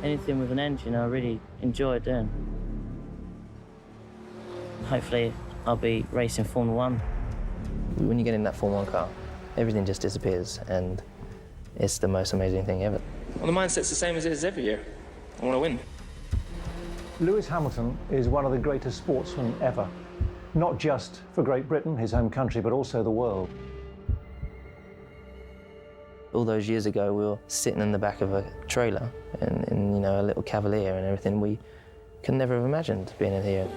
anything with an engine I really enjoy doing. Hopefully I'll be racing Formula 1. When you get in that Formula 1 car, everything just disappears, and it's the most amazing thing ever. Well, the mindset's the same as it is every year. I want to win. Lewis Hamilton is one of the greatest sportsmen ever, not just for Great Britain, his home country, but also the world. All those years ago, we were sitting in the back of a trailer in you know, a little Cavalier and everything. We could never have imagined being in here.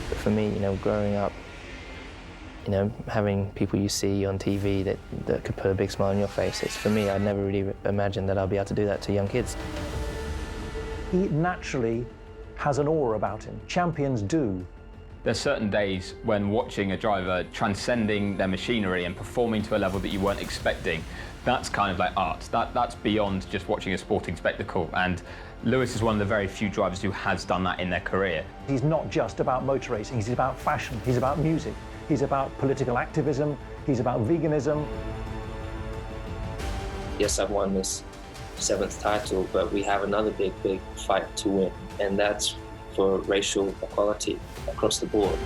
But for me, you know, growing up, you know, having people you see on TV that could put a big smile on your face, for me, I'd never really imagined that I'd be able to do that to young kids. He naturally has an aura about him. Champions do. There's certain days when watching a driver transcending their machinery and performing to a level that you weren't expecting, that's kind of like art. That's beyond just watching a sporting spectacle. And Lewis is one of the very few drivers who has done that in their career. He's not just about motor racing, he's about fashion, he's about music, he's about political activism, he's about veganism. Yes, I've won this 7th title, but we have another big fight to win, and that's for racial equality across the board.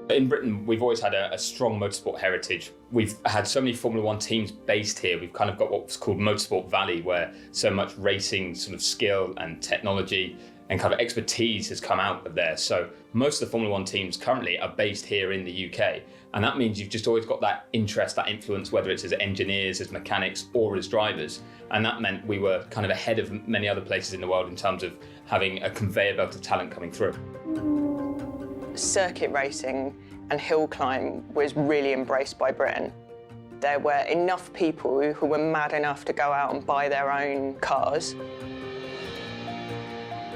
In Britain, we've always had a strong motorsport heritage. We've had so many Formula 1 teams based here. We've kind of got what's called Motorsport Valley, where so much racing sort of skill and technology and kind of expertise has come out of there. So most of the Formula 1 teams currently are based here in the UK. And that means you've just always got that interest, that influence, whether it's as engineers, as mechanics, or as drivers. And that meant we were kind of ahead of many other places in the world in terms of having a conveyor belt of talent coming through. Circuit racing and hill climb was really embraced by Britain. There were enough people who were mad enough to go out and buy their own cars.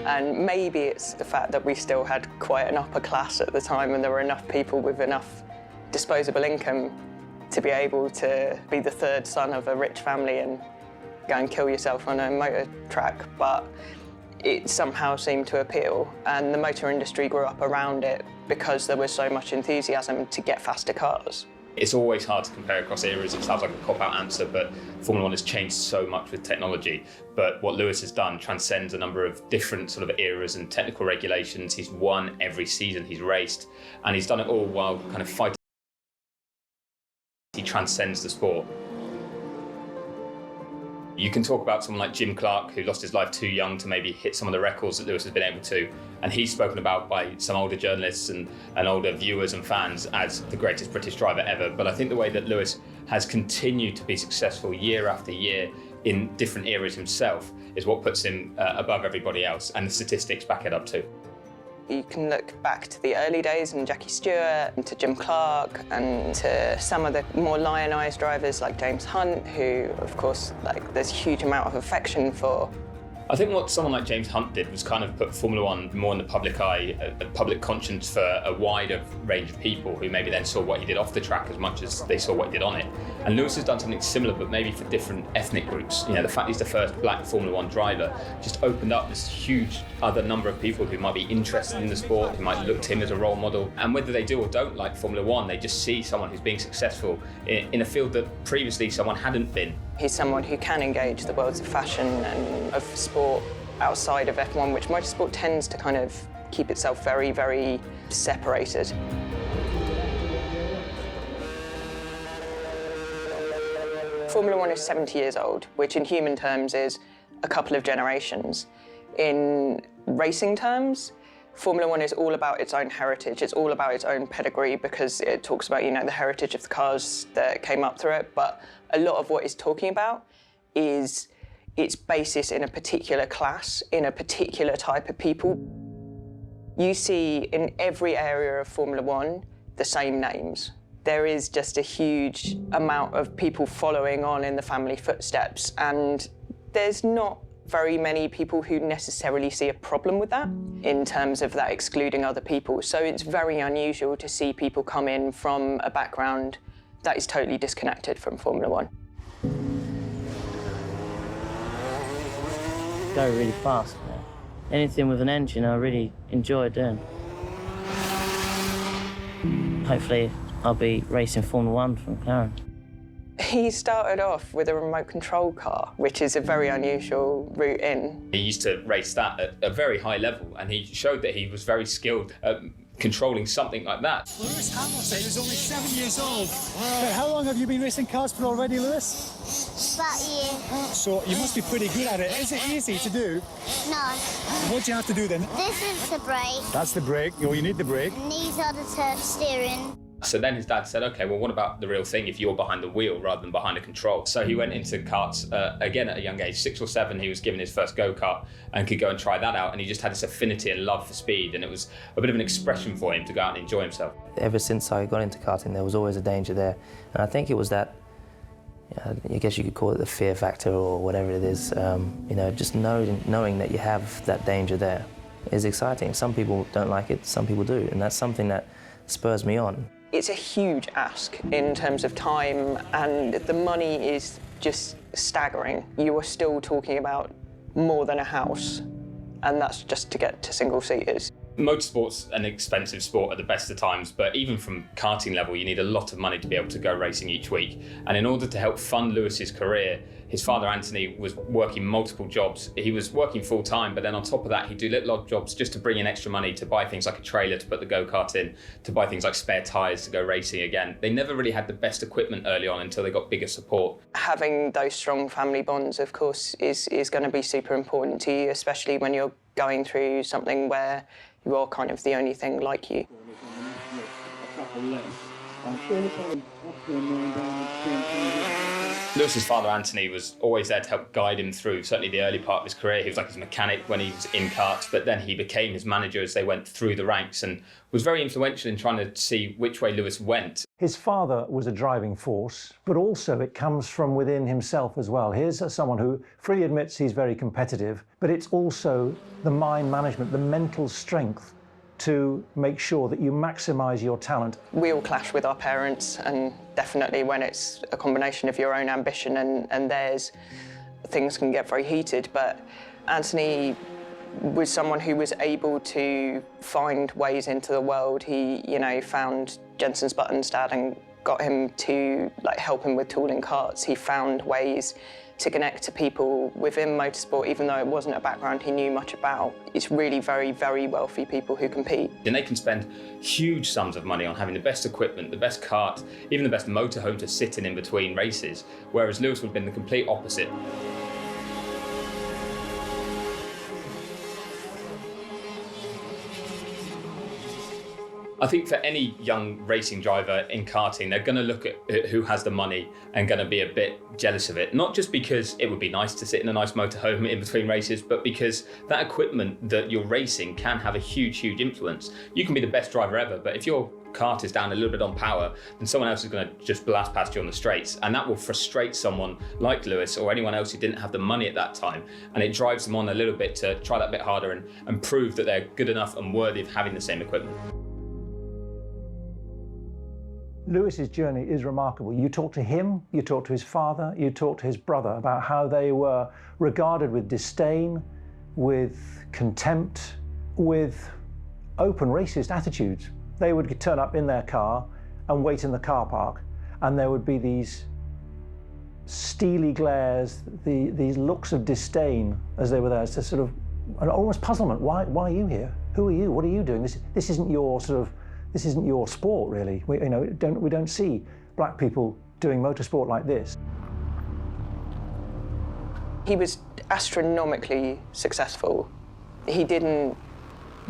And maybe it's the fact that we still had quite an upper class at the time, and there were enough people with enough disposable income to be able to be the third son of a rich family and go and kill yourself on a motor track. But it somehow seemed to appeal, and the motor industry grew up around it because there was so much enthusiasm to get faster cars. It's always hard to compare across eras. It sounds like a cop-out answer, but Formula 1 has changed so much with technology. But what Lewis has done transcends a number of different sort of eras and technical regulations. He's won every season he's raced, and he's done it all while kind of fighting. He transcends the sport. You can talk about someone like Jim Clark, who lost his life too young to maybe hit some of the records that Lewis has been able to. And he's spoken about by some older journalists and older viewers and fans as the greatest British driver ever. But I think the way that Lewis has continued to be successful year after year in different eras himself is what puts him above everybody else. And the statistics back it up too. You can look back to the early days and Jackie Stewart, and to Jim Clark, and to some of the more lionised drivers like James Hunt, who, of course, there's a huge amount of affection for. I think what someone like James Hunt did was kind of put Formula 1 more in the public eye, a public conscience for a wider range of people who maybe then saw what he did off the track as much as they saw what he did on it. And Lewis has done something similar, but maybe for different ethnic groups. You know, the fact he's the first black Formula 1 driver just opened up this huge other number of people who might be interested in the sport, who might look to him as a role model. And whether they do or don't like Formula 1, they just see someone who's being successful in a field that previously someone hadn't been. He's someone who can engage the worlds of fashion and of sport outside of F1, which motorsport tends to kind of keep itself very, very separated. Formula 1 is 70 years old, which in human terms is a couple of generations. In racing terms, Formula 1 is all about its own heritage. It's all about its own pedigree, because it talks about, you know, the heritage of the cars that came up through it. But a lot of what it's talking about is its basis in a particular class, in a particular type of people. You see in every area of Formula 1 the same names. There is just a huge amount of people following on in the family footsteps, and There's not very many people who necessarily see a problem with that in terms of that excluding other people. So it's very unusual to see people come in from a background that is totally disconnected from Formula One. Go really fast, man. Anything with an engine, I really enjoy doing. Hopefully, I'll be racing Formula One from McLaren. He started off with a remote control car, which is a very unusual route in. He used to race that at a very high level, and he showed that he was very skilled at controlling something like that. Lewis Hamilton is only 7 years old. How long have you been racing cars for already, Lewis? About a year. So you must be pretty good at it. Is it easy to do? No. What do you have to do then? This is the brake. That's the brake. Oh, you need the brake. And these are the steering. So then his dad said, okay, well, what about the real thing if you're behind the wheel rather than behind a control? So he went into karts again at a young age, 6 or 7, he was given his first go-kart and could go and try that out. And he just had this affinity and love for speed. And it was a bit of an expression for him to go out and enjoy himself. Ever since I got into karting, there was always a danger there. And I think it was that, I guess you could call it the fear factor or whatever it is, just knowing that you have that danger there is exciting. Some people don't like it, some people do. And that's something that spurs me on. It's a huge ask in terms of time, and the money is just staggering. You are still talking about more than a house, and that's just to get to single-seaters. Motorsport's an expensive sport at the best of times, but even from karting level, you need a lot of money to be able to go racing each week. And in order to help fund Lewis's career, his father, Anthony, was working multiple jobs. He was working full time, but then on top of that, he'd do little odd jobs just to bring in extra money to buy things like a trailer to put the go-kart in, to buy things like spare tyres to go racing again. They never really had the best equipment early on until they got bigger support. Having those strong family bonds, of course, is going to be super important to you, especially when you're going through something where you are kind of the only thing like you. Lewis's father, Anthony, was always there to help guide him through certainly the early part of his career. He was like his mechanic when he was in karts, but then he became his manager as they went through the ranks and was very influential in trying to see which way Lewis went. His father was a driving force, but also it comes from within himself as well. Here's someone who freely admits he's very competitive, but it's also the mind management, the mental strength to make sure that you maximise your talent. We all clash with our parents, and definitely when it's a combination of your own ambition and theirs, things can get very heated. But Anthony was someone who was able to find ways into the world. He, found Jensen's Button's dad and got him to help him with tooling karts. He found ways to connect to people within motorsport, even though it wasn't a background he knew much about. It's really very, very wealthy people who compete. And they can spend huge sums of money on having the best equipment, the best kart, even the best motorhome to sit in between races, whereas Lewis would have been the complete opposite. I think for any young racing driver in karting, they're going to look at who has the money and going to be a bit jealous of it. Not just because it would be nice to sit in a nice motorhome in between races, but because that equipment that you're racing can have a huge, huge influence. You can be the best driver ever, but if your kart is down a little bit on power, then someone else is going to just blast past you on the straights. And that will frustrate someone like Lewis or anyone else who didn't have the money at that time. And it drives them on a little bit to try that bit harder and prove that they're good enough and worthy of having the same equipment. Lewis's journey is remarkable. You talk to him, you talk to his father, you talk to his brother about how they were regarded with disdain, with contempt, with open racist attitudes. They would turn up in their car and wait in the car park, and there would be these steely glares, these looks of disdain as they were there, to sort of an almost puzzlement. Why are you here? Who are you? What are you doing? This isn't your this isn't your sport, really. We don't see black people doing motorsport like this. He was astronomically successful. He didn't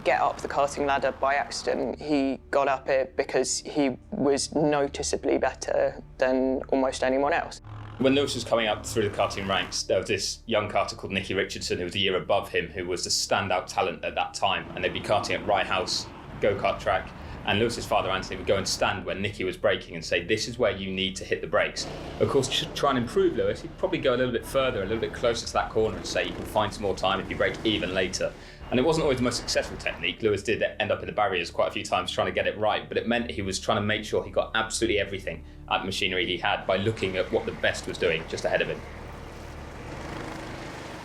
get up the karting ladder by accident. He got up it because he was noticeably better than almost anyone else. When Lewis was coming up through the karting ranks, there was this young karter called Nicky Richardson, who was a year above him, who was the standout talent at that time. And they'd be karting at Rye House go-kart track. And Lewis's father, Anthony, would go and stand when Nicky was braking and say, this is where you need to hit the brakes. Of course, to try and improve Lewis, he'd probably go a little bit further, a little bit closer to that corner and say, you can find some more time if you brake even later. And it wasn't always the most successful technique. Lewis did end up in the barriers quite a few times trying to get it right, but it meant he was trying to make sure he got absolutely everything out of the machinery he had by looking at what the best was doing just ahead of him.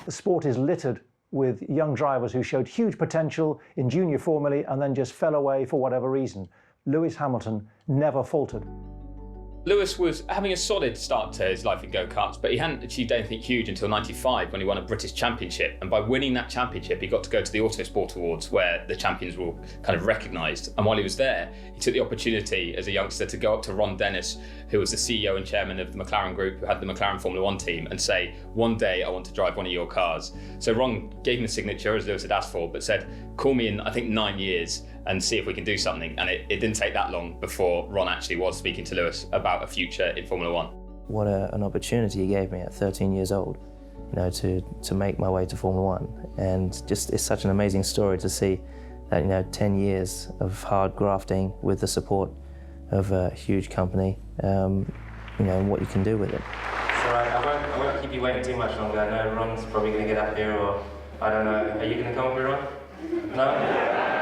The sport is littered with young drivers who showed huge potential in junior formulae and then just fell away for whatever reason. Lewis Hamilton never faltered. Lewis was having a solid start to his life in go-karts, but he hadn't achieved anything huge until '95 when he won a British Championship. And by winning that championship, he got to go to the Autosport Awards where the champions were kind of recognised. And while he was there, he took the opportunity as a youngster to go up to Ron Dennis, who was the CEO and chairman of the McLaren Group, who had the McLaren Formula One team, and say, one day I want to drive one of your cars. So Ron gave him the signature as Lewis had asked for, but said, call me in, I think, 9 years and see if we can do something. And it didn't take that long before Ron actually was speaking to Lewis about a future in Formula One. What an opportunity he gave me at 13 years old, to make my way to Formula One. And just, it's such an amazing story to see that, 10 years of hard grafting with the support of a huge company, and what you can do with it. It's all right, I won't keep you waiting too much longer. I know Ron's probably going to get up here, or I don't know. Are you going to come up here, Ron? No?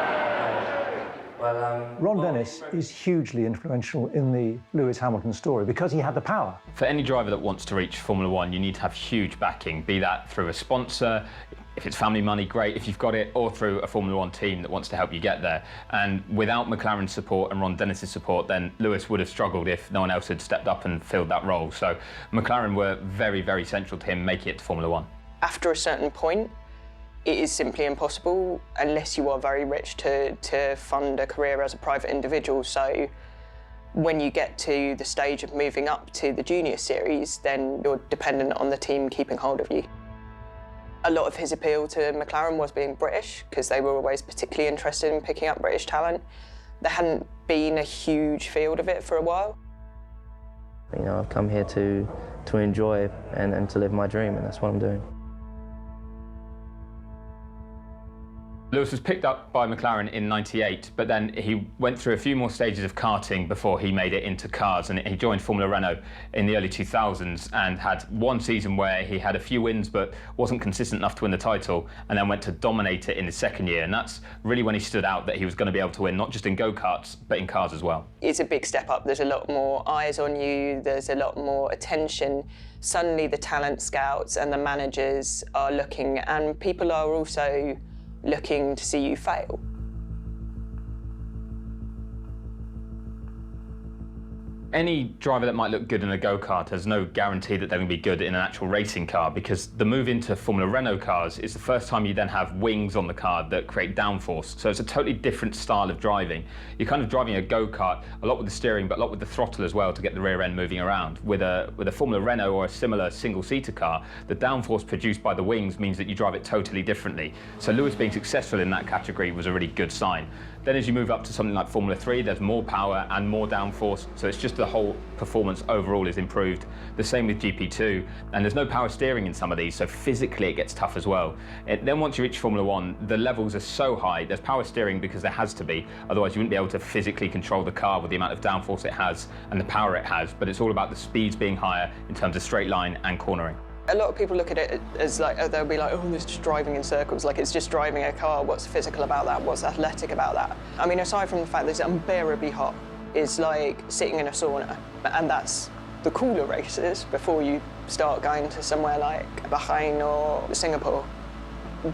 Well, Ron Dennis is hugely influential in the Lewis Hamilton story because he had the power. For any driver that wants to reach Formula One, you need to have huge backing, be that through a sponsor, if it's family money, great, if you've got it, or through a Formula One team that wants to help you get there. And without McLaren's support and Ron Dennis's support, then Lewis would have struggled if no one else had stepped up and filled that role. So McLaren were very, very central to him making it to Formula One. After a certain point, it is simply impossible unless you are very rich to fund a career as a private individual. So when you get to the stage of moving up to the junior series, then you're dependent on the team keeping hold of you. A lot of his appeal to McLaren was being British, because they were always particularly interested in picking up British talent. There hadn't been a huge field of it for a while. I've come here to enjoy and to live my dream, and that's what I'm doing. Lewis was picked up by McLaren in '98, but then he went through a few more stages of karting before he made it into cars, and he joined Formula Renault in the early 2000s and had one season where he had a few wins but wasn't consistent enough to win the title, and then went to dominate it in his second year. And that's really when he stood out, that he was going to be able to win, not just in go-karts, but in cars as well. It's a big step up. There's a lot more eyes on you. There's a lot more attention. Suddenly the talent scouts and the managers are looking, and people are also looking to see you fail. Any driver that might look good in a go-kart has no guarantee that they're going to be good in an actual racing car, because the move into Formula Renault cars is the first time you then have wings on the car that create downforce. So it's a totally different style of driving. You're kind of driving a go-kart, a lot with the steering, but a lot with the throttle as well to get the rear end moving around. With a Formula Renault or a similar single-seater car, the downforce produced by the wings means that you drive it totally differently. So Lewis being successful in that category was a really good sign. Then as you move up to something like Formula 3, there's more power and more downforce, so it's just the whole performance overall is improved. The same with GP2, and there's no power steering in some of these, so physically it gets tough as well. Then once you reach Formula 1, the levels are so high, there's power steering because there has to be, otherwise you wouldn't be able to physically control the car with the amount of downforce it has and the power it has, but it's all about the speeds being higher in terms of straight line and cornering. A lot of people look at it as like, they'll be like, oh, it's just driving in circles, like it's just driving a car, what's physical about that, what's athletic about that? I mean, aside from the fact that it's unbearably hot, it's like sitting in a sauna, and that's the cooler races before you start going to somewhere like Bahrain or Singapore.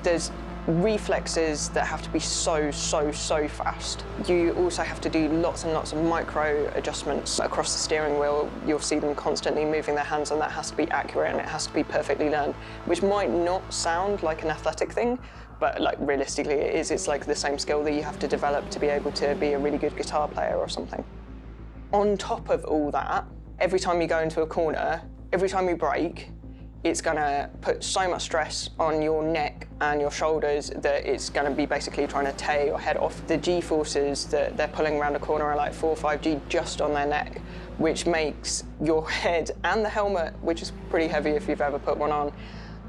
There's reflexes that have to be so fast. You also have to do lots and lots of micro adjustments across the steering wheel. You'll see them constantly moving their hands, and that has to be accurate and it has to be perfectly learned, which might not sound like an athletic thing, but like realistically it is. It's like the same skill that you have to develop to be able to be a really good guitar player or something. On top of all that, every time you go into a corner, every time you brake, it's going to put so much stress on your neck and your shoulders that it's going to be basically trying to tear your head off. The G-forces that they're pulling around a corner are like 4 or 5 G just on their neck, which makes your head and the helmet, which is pretty heavy if you've ever put one on,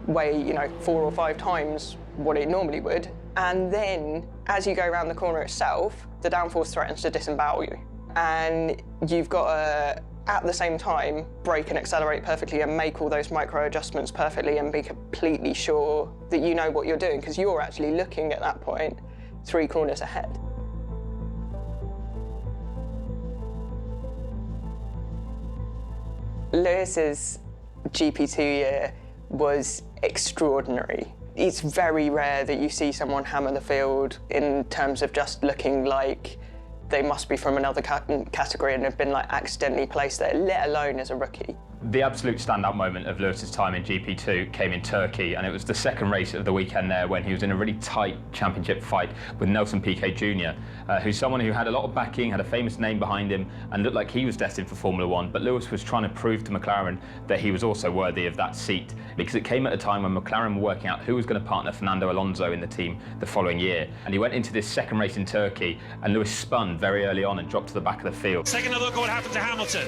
weigh 4 or 5 times what it normally would. And then, as you go around the corner itself, the downforce threatens to disembowel you. And you've got to, at the same time, brake and accelerate perfectly and make all those micro adjustments perfectly and be completely sure that you know what you're doing, because you're actually looking at that point 3 corners ahead. Lewis's GP2 year was extraordinary. It's very rare that you see someone hammer the field in terms of just looking like they must be from another category and have been like accidentally placed there, let alone as a rookie. The absolute standout moment of Lewis's time in GP2 came in Turkey, and it was the second race of the weekend there when he was in a really tight championship fight with Nelson Piquet Jr., who's someone who had a lot of backing, had a famous name behind him, and looked like he was destined for Formula One. But Lewis was trying to prove to McLaren that he was also worthy of that seat, because it came at a time when McLaren were working out who was going to partner Fernando Alonso in the team the following year. And he went into this second race in Turkey, and Lewis spun very early on and dropped to the back of the field. Taking a look at what happened to Hamilton.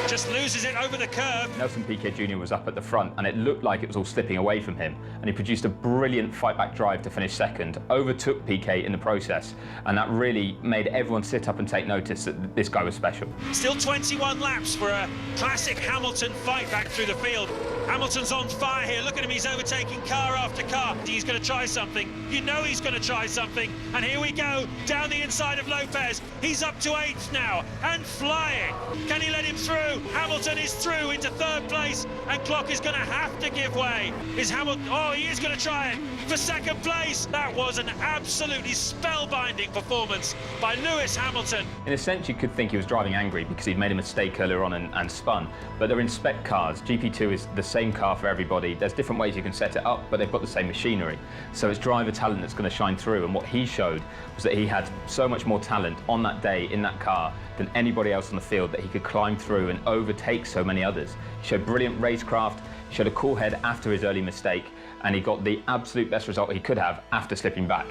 Just loses it over the curve. Nelson Piquet Jr. was up at the front, and it looked like it was all slipping away from him, and he produced a brilliant fight-back drive to finish second, overtook Piquet in the process, and that really made everyone sit up and take notice that this guy was special. Still 21 laps for a classic Hamilton fight back through the field. Hamilton's on fire here. Look at him, he's overtaking car after car. He's going to try something. You know he's going to try something. And here we go, down the inside of Lopez. He's up to 8th now, and flying. Can he let him through? Hamilton is through into 3rd place, and Clock is going to have to give way. Is Hamilton? Oh, he is going to try it for 2nd place. That was an absolutely spellbinding performance by Lewis Hamilton. In a sense, you could think he was driving angry because he'd made a mistake earlier on and spun, but they're in spec cars. GP2 is the same car for everybody. There's different ways you can set it up, but they've got the same machinery. So it's driver talent that's going to shine through, and what he showed was that he had so much more talent on that day in that car than anybody else on the field, that he could climb through and overtake so many others. He showed brilliant racecraft, he showed a cool head after his early mistake, and he got the absolute best result he could have after slipping back.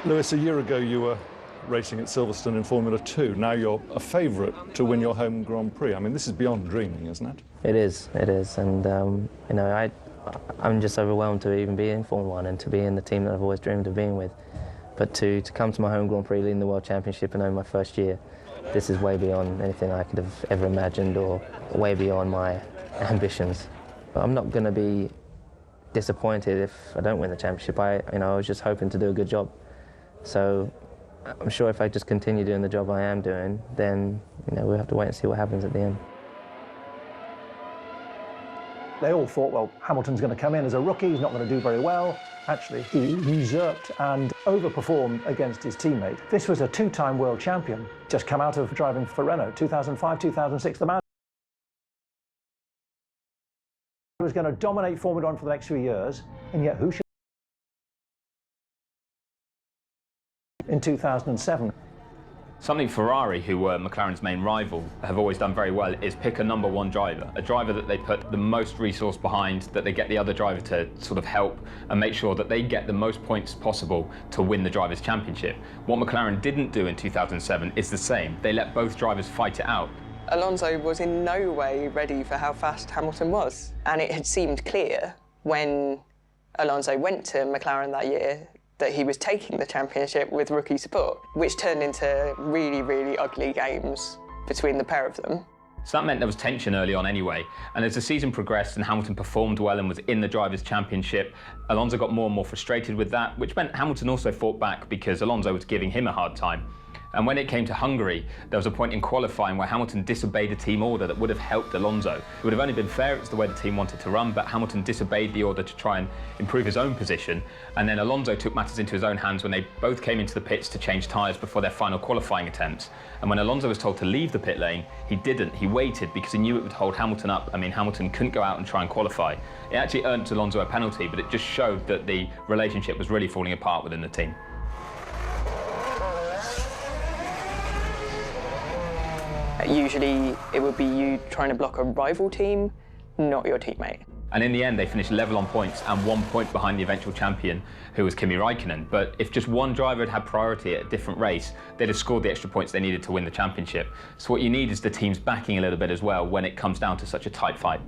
Lewis, a year ago you were racing at Silverstone in Formula 2. Now you're a favourite to win your home Grand Prix. I mean, this is beyond dreaming, isn't it? It is, and you know, I'm just overwhelmed to even be in Formula 1 and to be in the team that I've always dreamed of being with. But to come to my home Grand Prix, leading the World Championship and only my first year, this is way beyond anything I could have ever imagined, or way beyond my ambitions. But I'm not going to be disappointed if I don't win the championship. I was just hoping to do a good job. So I'm sure if I just continue doing the job I am doing, then we'll have to wait and see what happens at the end. They all thought, well, Hamilton's going to come in as a rookie, he's not going to do very well. Actually, he usurped and overperformed against his teammate. This was a 2-time world champion, just come out of driving for Renault, 2005, 2006. The man was going to dominate Formula 1 for the next few years, and yet who should in 2007? Something Ferrari, who were McLaren's main rival, have always done very well is pick a #1 driver, a driver that they put the most resource behind, that they get the other driver to sort of help and make sure that they get the most points possible to win the Drivers' Championship. What McLaren didn't do in 2007 is the same. They let both drivers fight it out. Alonso was in no way ready for how fast Hamilton was, and it had seemed clear when Alonso went to McLaren that year that he was taking the championship with rookie support, which turned into really, really ugly games between the pair of them. So that meant there was tension early on anyway, and as the season progressed and Hamilton performed well and was in the Drivers' Championship, Alonso got more and more frustrated with that, which meant Hamilton also fought back because Alonso was giving him a hard time. And when it came to Hungary, there was a point in qualifying where Hamilton disobeyed a team order that would have helped Alonso. It would have only been fair, it's the way the team wanted to run, but Hamilton disobeyed the order to try and improve his own position. And then Alonso took matters into his own hands when they both came into the pits to change tyres before their final qualifying attempts. And when Alonso was told to leave the pit lane, he didn't. He waited because he knew it would hold Hamilton up. I mean, Hamilton couldn't go out and try and qualify. It actually earned Alonso a penalty, but it just showed that the relationship was really falling apart within the team. Usually it would be you trying to block a rival team, not your teammate. And in the end, they finished level on points and 1 point behind the eventual champion, who was Kimi Räikkönen. But if just one driver had had priority at a different race, they'd have scored the extra points they needed to win the championship. So what you need is the team's backing a little bit as well when it comes down to such a tight fight.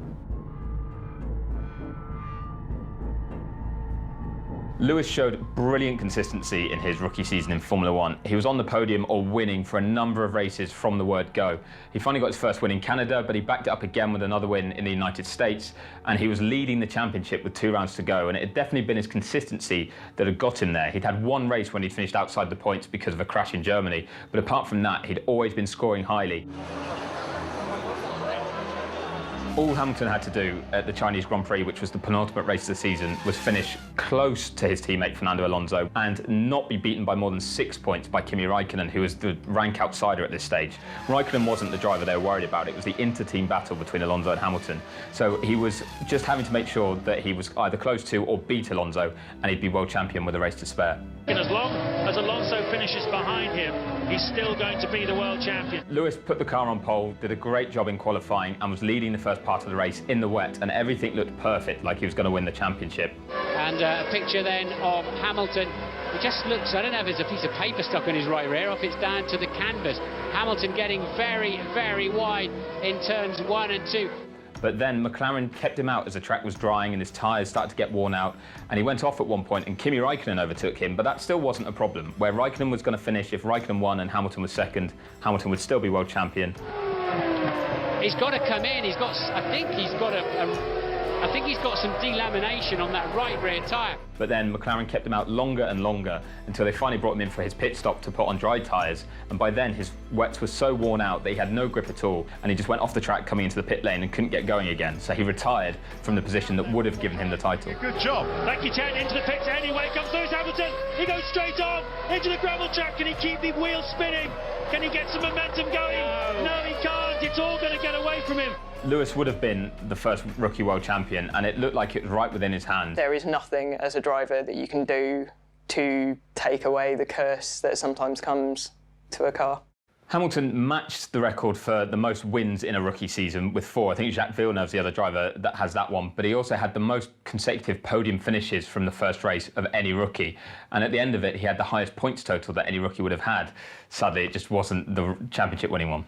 Lewis showed brilliant consistency in his rookie season in Formula One. He was on the podium or winning for a number of races from the word go. He finally got his first win in Canada, but he backed it up again with another win in the United States, and he was leading the championship with 2 rounds to go, and it had definitely been his consistency that had got him there. He'd had one race when he finished outside the points because of a crash in Germany, but apart from that, he'd always been scoring highly. All Hamilton had to do at the Chinese Grand Prix, which was the penultimate race of the season, was finish close to his teammate Fernando Alonso and not be beaten by more than 6 points by Kimi Raikkonen, who was the rank outsider at this stage. Raikkonen wasn't the driver they were worried about. It was the inter-team battle between Alonso and Hamilton. So he was just having to make sure that he was either close to or beat Alonso, and he'd be world champion with a race to spare. And as long as Alonso finishes behind him, he's still going to be the world champion. Lewis put the car on pole, did a great job in qualifying, and was leading the first part of the race in the wet, and everything looked perfect, like he was going to win the championship. And a picture then of Hamilton. It just looks, I don't know if there's a piece of paper stuck on his right rear, or if it's down to the canvas. Hamilton getting very, very wide in turns 1 and 2. But then McLaren kept him out as the track was drying and his tyres started to get worn out, and he went off at one point and Kimi Raikkonen overtook him, but that still wasn't a problem. Where Raikkonen was going to finish, if Raikkonen won and Hamilton was second, Hamilton would still be world champion. He's got to come in. I think he's got some delamination on that right rear tyre. But then McLaren kept him out longer and longer until they finally brought him in for his pit stop to put on dry tyres, and by then his wets were so worn out that he had no grip at all, and he just went off the track coming into the pit lane and couldn't get going again, so he retired from the position that would have given him the title. Good job. Thank you, Ted. Into the pits anyway comes Lewis Hamilton. He goes straight on into the gravel track. Can he keep the wheels spinning? Can he get some momentum going? No, he can't. It's all going to get away from him. Lewis would have been the first rookie world champion, and it looked like it was right within his hand. There is nothing as a driver that you can do to take away the curse that sometimes comes to a car. Hamilton matched the record for the most wins in a rookie season with 4. I think Jacques Villeneuve's the other driver that has that one, but he also had the most consecutive podium finishes from the first race of any rookie. And at the end of it, he had the highest points total that any rookie would have had. Sadly, it just wasn't the championship winning one.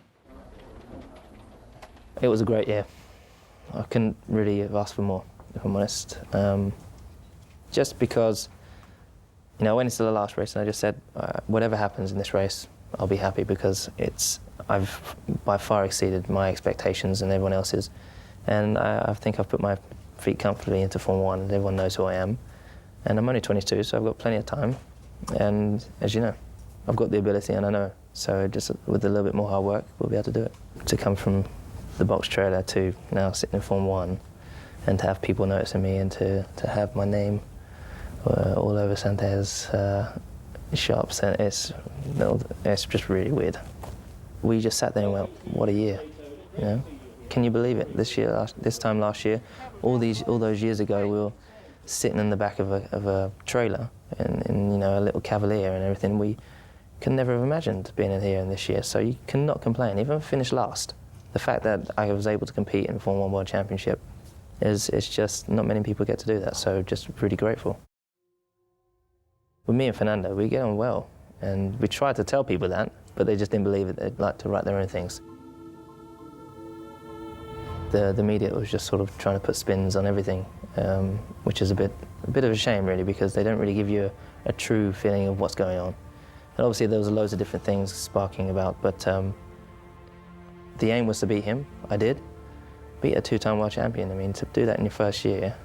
It was a great year. I couldn't really have asked for more, if I'm honest. Just because, you know, I went into the last race and I just said, whatever happens in this race, I'll be happy because I've by far exceeded my expectations and everyone else's. And I think I've put my feet comfortably into Formula 1 and everyone knows who I am. And I'm only 22, so I've got plenty of time. And as you know, I've got the ability and I know. So just with a little bit more hard work, we'll be able to do it. To come from the box trailer to now sitting in Formula 1 and to have people noticing me and to have my name all over Santerre's shops, and it's just really weird. We just sat there and went, what a year, you know? Can you believe it? This time last year, all those years ago, we were sitting in the back of a trailer in you know, a little Cavalier and everything. We could never have imagined being in here in this year, so you cannot complain. Even if I finished last, the fact that I was able to compete in the Formula 1 World Championship it's just not many people get to do that, so just really grateful. With me and Fernando, we get on well, and we tried to tell people that, but they just didn't believe it. They'd like to write their own things. The media was just sort of trying to put spins on everything, which is a bit of a shame, really, because they don't really give you a true feeling of what's going on. And obviously there was loads of different things sparking about, but the aim was to beat him. I did. Beat a 2-time world champion. I mean, to do that in your first year,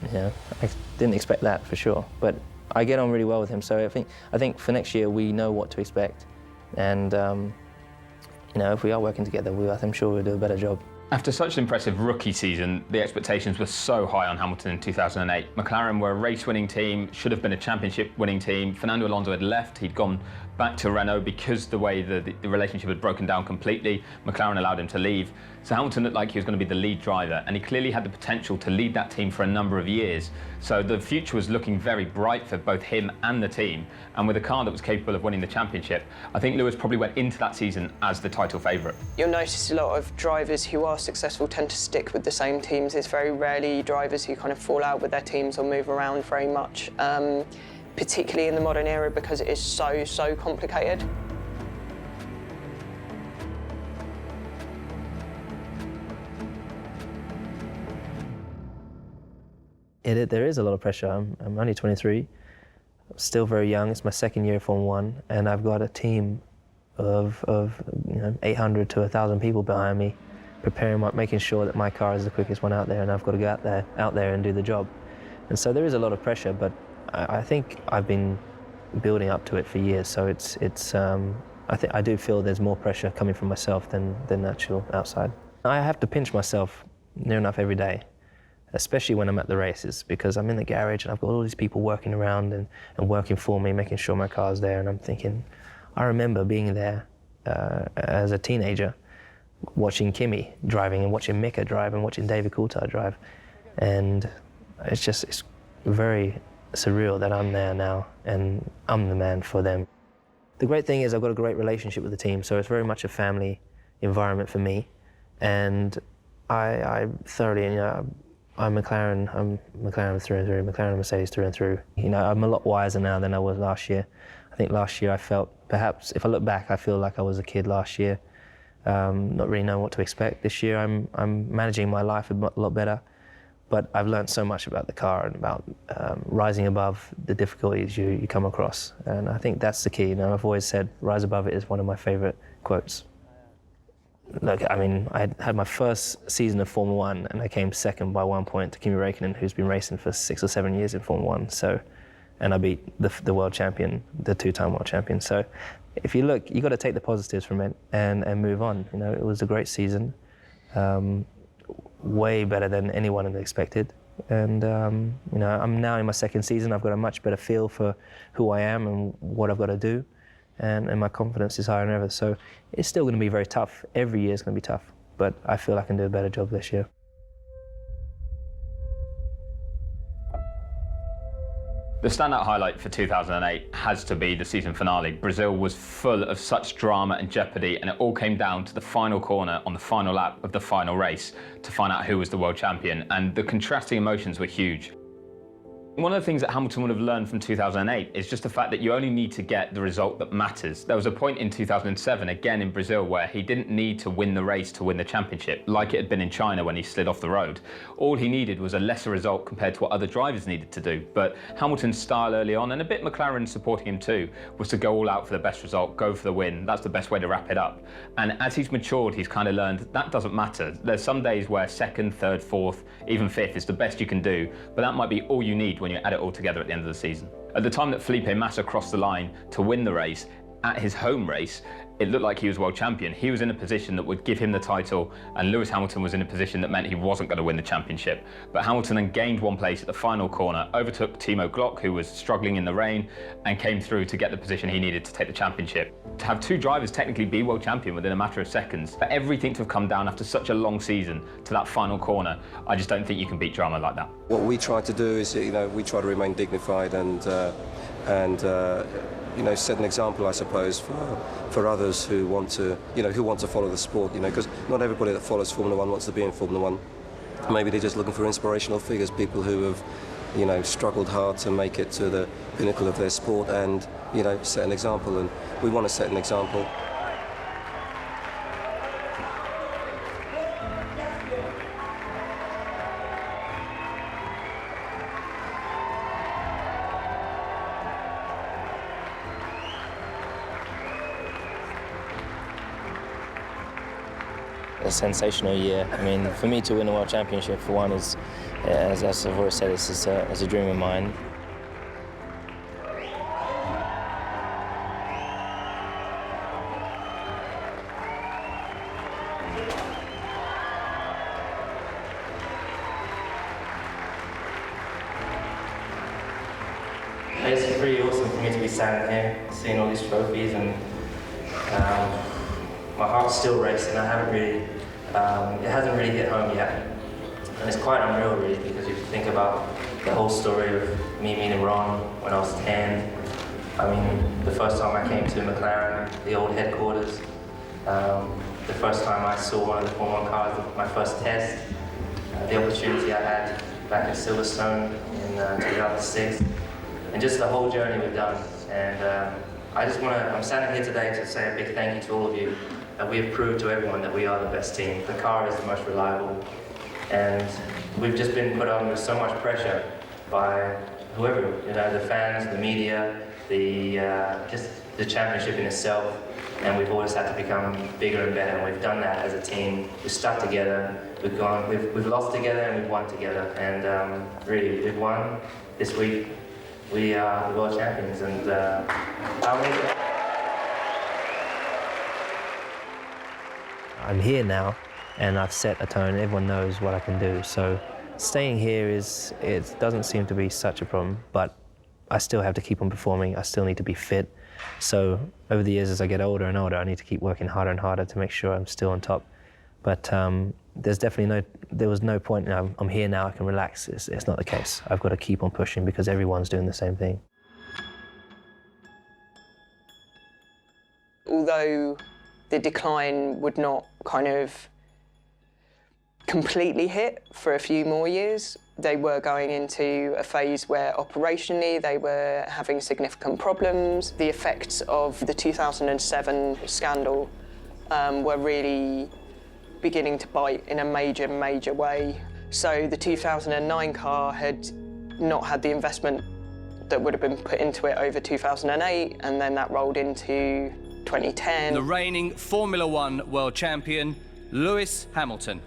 you know, I didn't expect that for sure. But I get on really well with him, so I think for next year we know what to expect, and you know, if we are working together, I'm sure we'll do a better job. After such an impressive rookie season, the expectations were so high on Hamilton in 2008. McLaren were a race-winning team, should have been a championship-winning team. Fernando Alonso had left, he'd gone back to Renault because the way the relationship had broken down completely. McLaren allowed him to leave. So Hamilton looked like he was going to be the lead driver, and he clearly had the potential to lead that team for a number of years. So the future was looking very bright for both him and the team, and with a car that was capable of winning the championship, I think Lewis probably went into that season as the title favourite. You'll notice a lot of drivers who are successful tend to stick with the same teams. It's very rarely drivers who kind of fall out with their teams or move around very much, particularly in the modern era because it is so complicated. There is a lot of pressure. I'm only 23, I'm still very young. It's my second year of Formula 1, and I've got a team of 800 to 1,000 people behind me, making sure that my car is the quickest one out there, and I've got to go out there and do the job. And so there is a lot of pressure, but I think I've been building up to it for years. So I do feel there's more pressure coming from myself than actual outside. I have to pinch myself near enough every day, especially when I'm at the races, because I'm in the garage and I've got all these people working around and working for me, making sure my car's there. And I'm thinking, I remember being there as a teenager, watching Kimi driving and watching Mika drive and watching David Coulthard drive. And it's very surreal that I'm there now and I'm the man for them. The great thing is I've got a great relationship with the team, so it's very much a family environment for me. And I thoroughly, I'm McLaren through and through, McLaren and Mercedes through and through. I'm a lot wiser now than I was last year. I think last year I felt, perhaps, if I look back, I feel like I was a kid last year, not really knowing what to expect. This year I'm managing my life a lot better, but I've learned so much about the car and about rising above the difficulties you come across. And I think that's the key. I've always said, rise above it is one of my favorite quotes. Look, I mean, I had my first season of Formula 1 and I came second by 1 point to Kimi Räikkönen, who's been racing for 6 or 7 years in Formula 1. So, and I beat the world champion, the 2-time world champion. So if you look, you've got to take the positives from it and move on. It was a great season, way better than anyone had expected. And I'm now in my second season. I've got a much better feel for who I am and what I've got to do. And my confidence is higher than ever. So it's still going to be very tough. Every year is going to be tough. But I feel I can do a better job this year. The standout highlight for 2008 has to be the season finale. Brazil was full of such drama and jeopardy, and it all came down to the final corner on the final lap of the final race to find out who was the world champion. And the contrasting emotions were huge. One of the things that Hamilton would have learned from 2008 is just the fact that you only need to get the result that matters. There was a point in 2007, again in Brazil, where he didn't need to win the race to win the championship, like it had been in China when he slid off the road. All he needed was a lesser result compared to what other drivers needed to do. But Hamilton's style early on, and a bit McLaren supporting him too, was to go all out for the best result, go for the win. That's the best way to wrap it up. And as he's matured, he's kind of learned that doesn't matter. There's some days where second, third, fourth, even fifth is the best you can do, but that might be all you need when you add it all together at the end of the season. At the time that Felipe Massa crossed the line to win the race, at his home race, it looked like he was world champion. He was in a position that would give him the title, and Lewis Hamilton was in a position that meant he wasn't going to win the championship. But Hamilton then gained 1 place at the final corner, overtook Timo Glock, who was struggling in the rain, and came through to get the position he needed to take the championship. To have two drivers technically be world champion within a matter of seconds, for everything to have come down after such a long season to that final corner, I just don't think you can beat drama like that. What we try to do is, we try to remain dignified and set an example, I suppose, for others who want to follow the sport. Because not everybody that follows Formula 1 wants to be in Formula 1. Maybe they're just looking for inspirational figures, people who have, struggled hard to make it to the pinnacle of their sport, and set an example. And we want to set an example. A sensational year. I mean, for me to win a world championship, for one, is, as I've always said, it's a dream of mine. It's pretty awesome for me to be standing here, seeing all these trophies, and my heart's still racing. I haven't really, it hasn't really hit home yet. And it's quite unreal, really, because if you think about the whole story of me meeting Ron when I was 10, I mean, the first time I came to McLaren, the old headquarters, the first time I saw one of the Formula 1 cars, my first test, the opportunity I had back in Silverstone in 2006, and just the whole journey we've done. And I'm standing here today to say a big thank you to all of you. And we have proved to everyone that we are the best team. The car is the most reliable. And we've just been put under so much pressure by whoever, you know, the fans, the media, just the championship in itself. And we've always had to become bigger and better, and we've done that as a team. We've stuck together, we've lost together, and we've won together. And really, we've won this week. We are the world champions, and I'm here now, and I've set a tone. Everyone knows what I can do. So staying here it doesn't seem to be such a problem, but I still have to keep on performing. I still need to be fit. So over the years, as I get older and older, I need to keep working harder and harder to make sure I'm still on top. But there was no point. I'm here now, I can relax. It's not the case. I've got to keep on pushing because everyone's doing the same thing. Although the decline would not kind of completely hit for a few more years, they were going into a phase where operationally they were having significant problems. The effects of the 2007 scandal were really beginning to bite in a major way. So the 2009 car had not had the investment that would have been put into it over 2008, and then that rolled into 2010. The reigning Formula One world champion, Lewis Hamilton.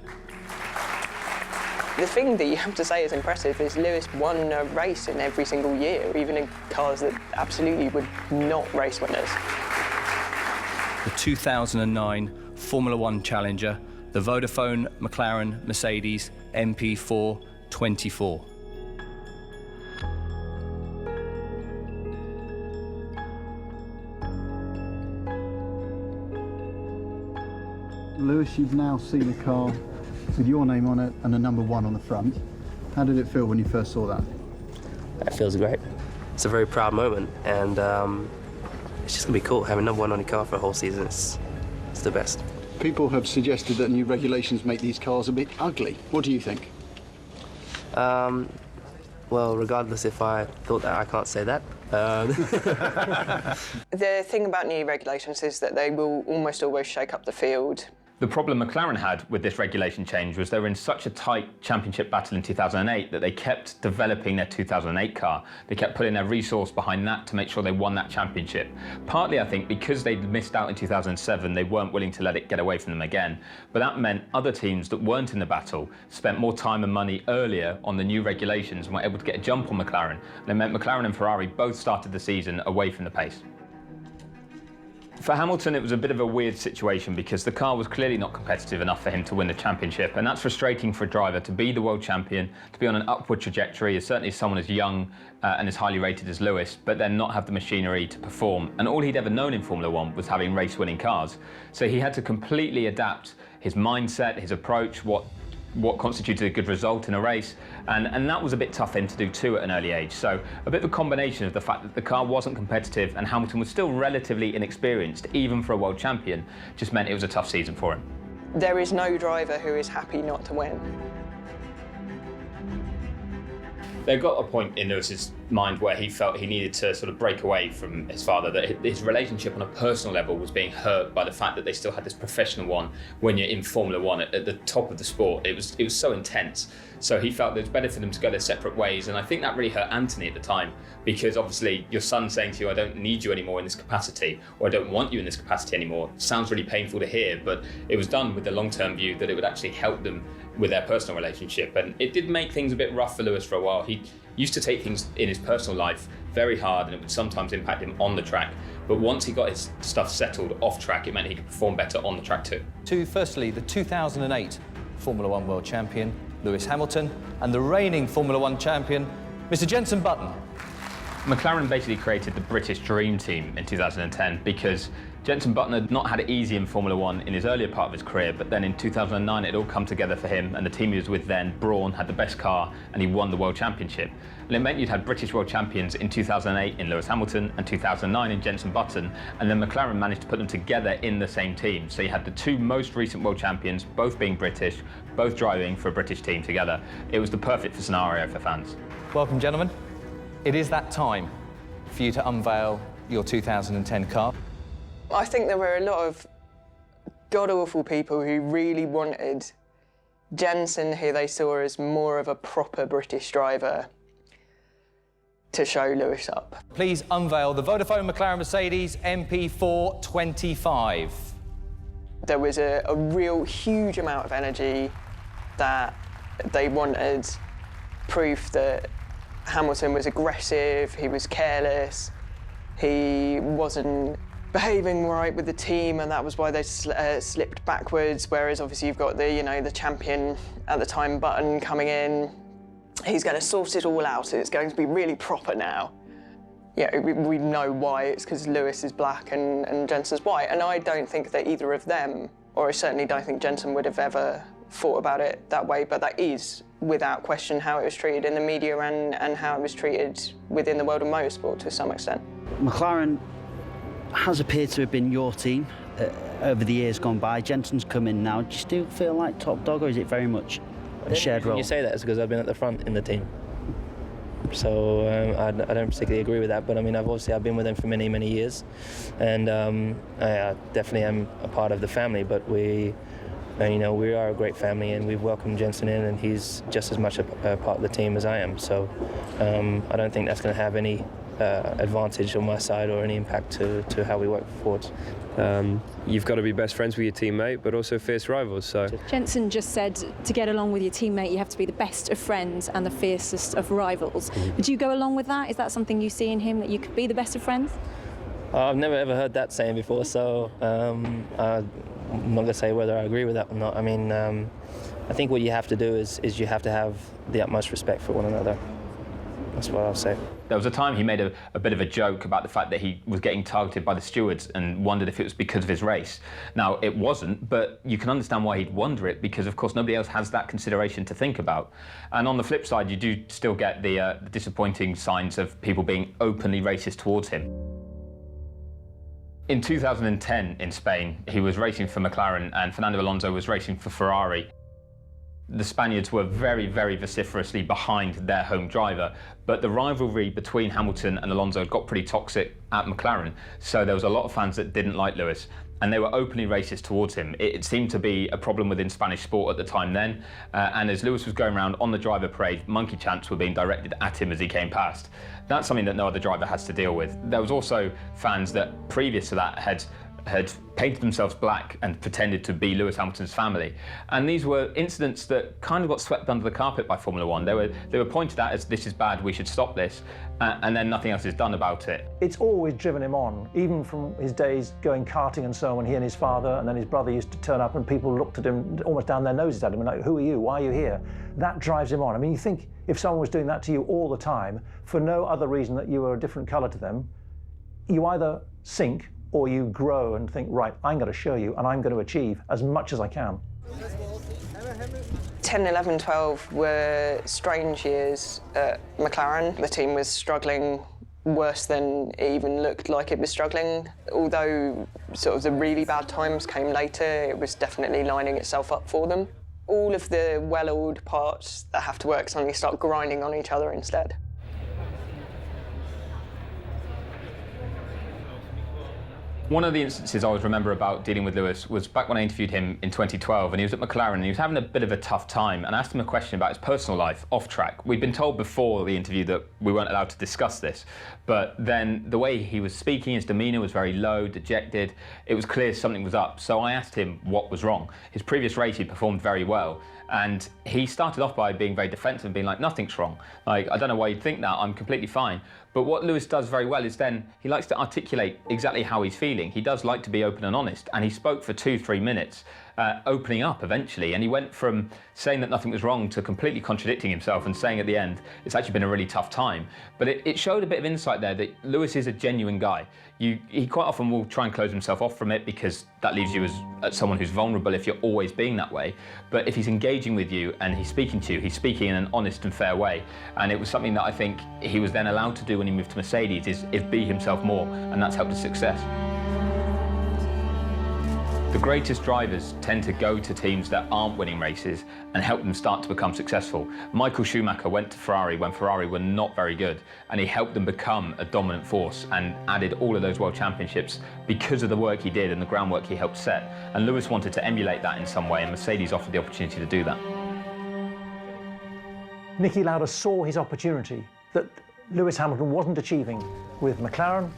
The thing that you have to say is impressive is Lewis won a race in every single year, even in cars that absolutely were not race winners. The 2009 Formula One challenger, the Vodafone McLaren Mercedes MP4 24. Lewis, you've now seen a car with your name on it and a number 1 on the front. How did it feel when you first saw that? That feels great. It's a very proud moment, and it's just gonna be cool having number 1 on your car for a whole season. It's the best. People have suggested that new regulations make these cars a bit ugly. What do you think? Well, regardless if I thought that, I can't say that. The thing about new regulations is that they will almost always shake up the field. The problem McLaren had with this regulation change was they were in such a tight championship battle in 2008 that they kept developing their 2008 car. They kept putting their resource behind that to make sure they won that championship. Partly, I think, because they'd missed out in 2007, they weren't willing to let it get away from them again. But that meant other teams that weren't in the battle spent more time and money earlier on the new regulations and were able to get a jump on McLaren. And it meant McLaren and Ferrari both started the season away from the pace. For Hamilton, it was a bit of a weird situation because the car was clearly not competitive enough for him to win the championship, and that's frustrating for a driver to be the world champion, to be on an upward trajectory, as certainly someone as young and as highly rated as Lewis, but then not have the machinery to perform. And all he'd ever known in Formula One was having race-winning cars. So he had to completely adapt his mindset, his approach, what constituted a good result in a race, and that was a bit tough for him to do too at an early age. So a bit of a combination of the fact that the car wasn't competitive and Hamilton was still relatively inexperienced, even for a world champion, just meant it was a tough season for him. There is no driver who is happy not to win. There got a point in Lewis's mind where he felt he needed to sort of break away from his father, that his relationship on a personal level was being hurt by the fact that they still had this professional one when you're in Formula One at the top of the sport. It was so intense. So he felt that it was better for them to go their separate ways, and I think that really hurt Anthony at the time, because obviously your son saying to you, I don't need you anymore in this capacity, or I don't want you in this capacity anymore, sounds really painful to hear, but it was done with the long-term view that it would actually help them with their personal relationship. And it did make things a bit rough for Lewis for a while. He used to take things in his personal life very hard, and it would sometimes impact him on the track. But once he got his stuff settled off track, it meant he could perform better on the track too. Firstly, the 2008 Formula One world champion, Lewis Hamilton, and the reigning Formula One champion, Mr. Jenson Button. McLaren basically created the British dream team in 2010 because Jenson Button had not had it easy in Formula One in his earlier part of his career, but then in 2009 it all come together for him, and the team he was with then, Brawn, had the best car and he won the World Championship. And it meant you'd had British world champions in 2008 in Lewis Hamilton and 2009 in Jenson Button, and then McLaren managed to put them together in the same team. So you had the two most recent world champions, both being British, both driving for a British team together. It was the perfect scenario for fans. Welcome, gentlemen. It is that time for you to unveil your 2010 car. I think there were a lot of god-awful people who really wanted Jenson, who they saw as more of a proper British driver, to show Lewis up. Please unveil the Vodafone McLaren Mercedes MP425. There was a real huge amount of energy that they wanted proof that Hamilton was aggressive, he was careless, he wasn't behaving right with the team, and that was why they slipped backwards. Whereas obviously you've got the champion at the time Button coming in. He's going to sort it all out. It's going to be really proper now. Yeah, we know why. It's because Lewis is black and Jensen's white. And I don't think that either of them, or I certainly don't think Jensen would have ever thought about it that way, but that is, without question, how it was treated in the media and how it was treated within the world of motorsport to some extent. McLaren has appeared to have been your team over the years gone by. Jensen's come in now. Do you still feel like top dog, or is it very much a shared role? When you say that, it's because I've been at the front in the team. So I don't particularly agree with that, but I mean, I've been with them for many, many years, and I definitely am a part of the family. But we are a great family, and we've welcomed Jensen in, and he's just as much a part of the team as I am. So I don't think that's going to have any advantage on my side or any impact to how we work forwards. You've got to be best friends with your teammate, but also fierce rivals. So Jensen just said to get along with your teammate, you have to be the best of friends and the fiercest of rivals. Would you go along with that? Is that something you see in him, that you could be the best of friends? I've never ever heard that saying before, so I'm not going to say whether I agree with that or not. I mean, I think what you have to do is you have to have the utmost respect for one another. That's what I'll say. There was a time he made a bit of a joke about the fact that he was getting targeted by the stewards and wondered if it was because of his race. Now, it wasn't, but you can understand why he'd wonder it, because, of course, nobody else has that consideration to think about. And on the flip side, you do still get the disappointing signs of people being openly racist towards him. In 2010 in Spain, he was racing for McLaren and Fernando Alonso was racing for Ferrari. The Spaniards were very, very vociferously behind their home driver, but the rivalry between Hamilton and Alonso got pretty toxic at McLaren, so there was a lot of fans that didn't like Lewis, and they were openly racist towards him. It seemed to be a problem within Spanish sport at the time then, and as Lewis was going around on the driver parade, monkey chants were being directed at him as he came past. That's something that no other driver has to deal with. There was also fans that, previous to that, had painted themselves black and pretended to be Lewis Hamilton's family. And these were incidents that kind of got swept under the carpet by Formula One. They were pointed at as, this is bad, we should stop this, and then nothing else is done about it. It's always driven him on, even from his days going karting and so on, when he and his father and then his brother used to turn up and people looked at him almost down their noses at him and like, who are you, why are you here? That drives him on. I mean, you think if someone was doing that to you all the time, for no other reason that you were a different colour to them, you either sink or you grow and think, right, I'm going to show you and I'm going to achieve as much as I can. 10, 11, 12 were strange years at McLaren. The team was struggling worse than it even looked like it was struggling. Although sort of the really bad times came later, it was definitely lining itself up for them. All of the well-oiled parts that have to work suddenly start grinding on each other instead. One of the instances I always remember about dealing with Lewis was back when I interviewed him in 2012, and he was at McLaren and he was having a bit of a tough time, and I asked him a question about his personal life off track. We'd been told before the interview that we weren't allowed to discuss this, but then the way he was speaking, his demeanour was very low, dejected. It was clear something was up, so I asked him what was wrong. His previous race he performed very well, and he started off by being very defensive and being like, nothing's wrong. Like, I don't know why you'd think that, I'm completely fine. But what Lewis does very well is then he likes to articulate exactly how he's feeling. He does like to be open and honest, and he spoke for 2-3 minutes, opening up eventually, and he went from saying that nothing was wrong to completely contradicting himself and saying at the end, it's actually been a really tough time. But it showed a bit of insight there that Lewis is a genuine guy. He quite often will try and close himself off from it because that leaves you as someone who's vulnerable if you're always being that way. But if he's engaging with you and he's speaking to you, he's speaking in an honest and fair way. And it was something that I think he was then allowed to do when he moved to Mercedes, is be himself more, and that's helped his success. The greatest drivers tend to go to teams that aren't winning races and help them start to become successful. Michael Schumacher went to Ferrari when Ferrari were not very good, and he helped them become a dominant force and added all of those world championships because of the work he did and the groundwork he helped set. And Lewis wanted to emulate that in some way, and Mercedes offered the opportunity to do that. Niki Lauda saw his opportunity, that Lewis Hamilton wasn't achieving with McLaren,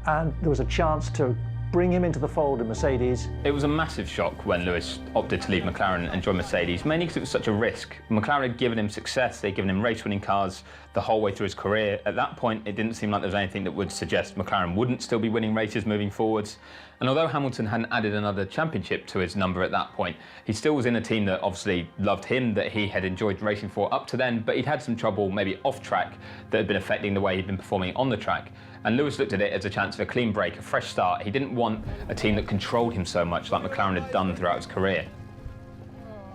and there was a chance to bring him into the fold in Mercedes. It was a massive shock when Lewis opted to leave McLaren and join Mercedes, mainly because it was such a risk. McLaren had given him success, they'd given him race-winning cars the whole way through his career. At that point, it didn't seem like there was anything that would suggest McLaren wouldn't still be winning races moving forwards. And although Hamilton hadn't added another championship to his number at that point, he still was in a team that obviously loved him, that he had enjoyed racing for up to then, but he'd had some trouble maybe off track that had been affecting the way he'd been performing on the track. And Lewis looked at it as a chance for a clean break, a fresh start. He didn't want a team that controlled him so much like McLaren had done throughout his career.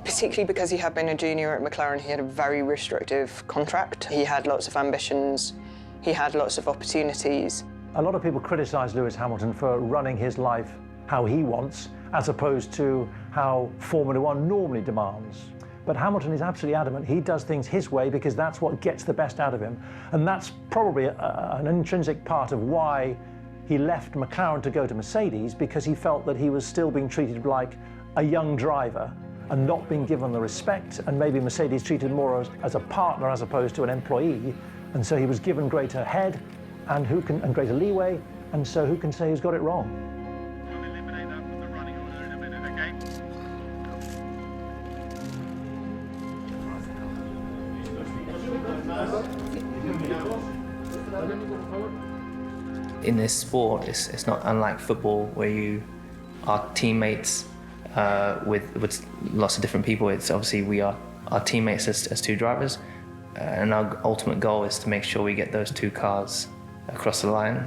Particularly because he had been a junior at McLaren, he had a very restrictive contract. He had lots of ambitions, he had lots of opportunities. A lot of people criticise Lewis Hamilton for running his life how he wants, as opposed to how Formula One normally demands. But Hamilton is absolutely adamant he does things his way because that's what gets the best out of him. And that's probably an intrinsic part of why he left McLaren to go to Mercedes, because he felt that he was still being treated like a young driver and not being given the respect, and maybe Mercedes treated more as a partner as opposed to an employee. And so he was given greater head and greater leeway, and so who can say who's got it wrong? In this sport, it's not unlike football where you are teammates with lots of different people. It's obviously we are teammates as two drivers, and our ultimate goal is to make sure we get those two cars across the line,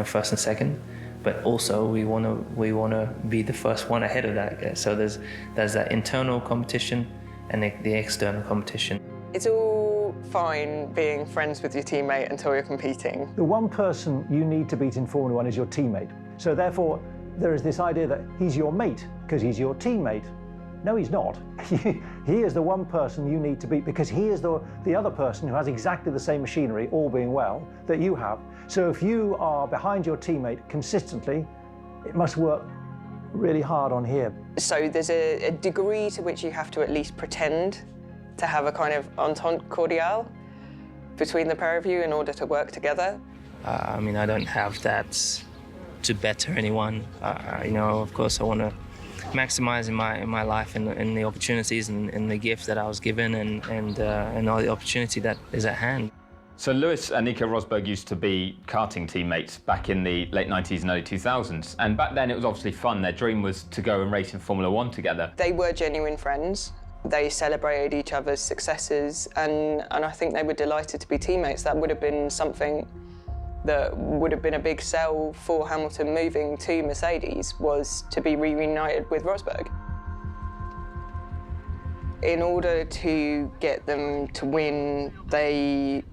first and second. But also we want to be the first one ahead of that. So there's that internal competition and the external competition. It's all fine being friends with your teammate until you're competing. The one person you need to beat in Formula One is your teammate. So therefore, there is this idea that he's your mate because he's your teammate. No, he's not. He is the one person you need to beat because he is the other person who has exactly the same machinery, all being well, that you have. So if you are behind your teammate consistently, it must work really hard on here. So there's a degree to which you have to at least pretend to have a kind of entente cordiale between the pair of you in order to work together. I don't have that to better anyone. Of course, I want to maximize in my life and the opportunities and the gift that I was given and all the opportunity that is at hand. So Lewis and Nico Rosberg used to be karting teammates back in the late 90s and early 2000s. And back then it was obviously fun. Their dream was to go and race in Formula One together. They were genuine friends. They celebrated each other's successes, and I think they were delighted to be teammates. That would have been something that would have been a big sell for Hamilton moving to Mercedes, was to be reunited with Rosberg. In order to get them to win, they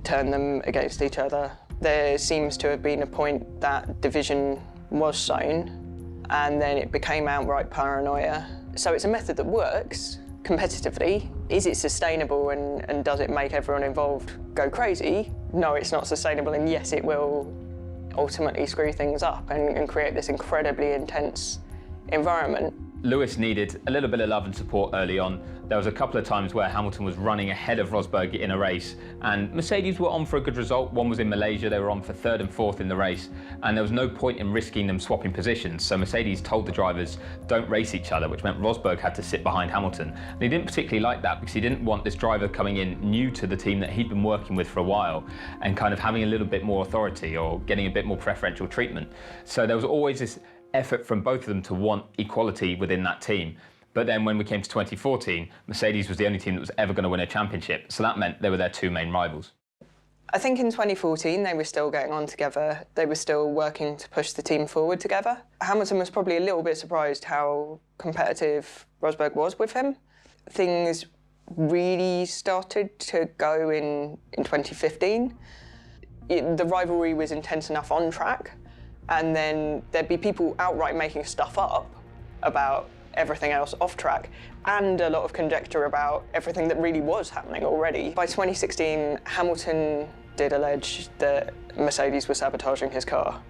turned them against each other. There seems to have been a point that division was sown, and then it became outright paranoia. So it's a method that works competitively. Is it sustainable, and does it make everyone involved go crazy? No, it's not sustainable, and yes, it will ultimately screw things up and create this incredibly intense environment. Lewis needed a little bit of love and support early on. There was a couple of times where Hamilton was running ahead of Rosberg in a race, and Mercedes were on for a good result. One was in Malaysia, they were on for third and fourth in the race, and there was no point in risking them swapping positions. So Mercedes told the drivers, don't race each other, which meant Rosberg had to sit behind Hamilton. And he didn't particularly like that because he didn't want this driver coming in new to the team that he'd been working with for a while and kind of having a little bit more authority or getting a bit more preferential treatment. So there was always this effort from both of them to want equality within that team. But then when we came to 2014, Mercedes was the only team that was ever going to win a championship. So that meant they were their two main rivals. I think in 2014, they were still getting on together. They were still working to push the team forward together. Hamilton was probably a little bit surprised how competitive Rosberg was with him. Things really started to go in 2015. The rivalry was intense enough on track, and then there'd be people outright making stuff up about everything else off track, and a lot of conjecture about everything that really was happening already. By 2016, Hamilton did allege that Mercedes was sabotaging his car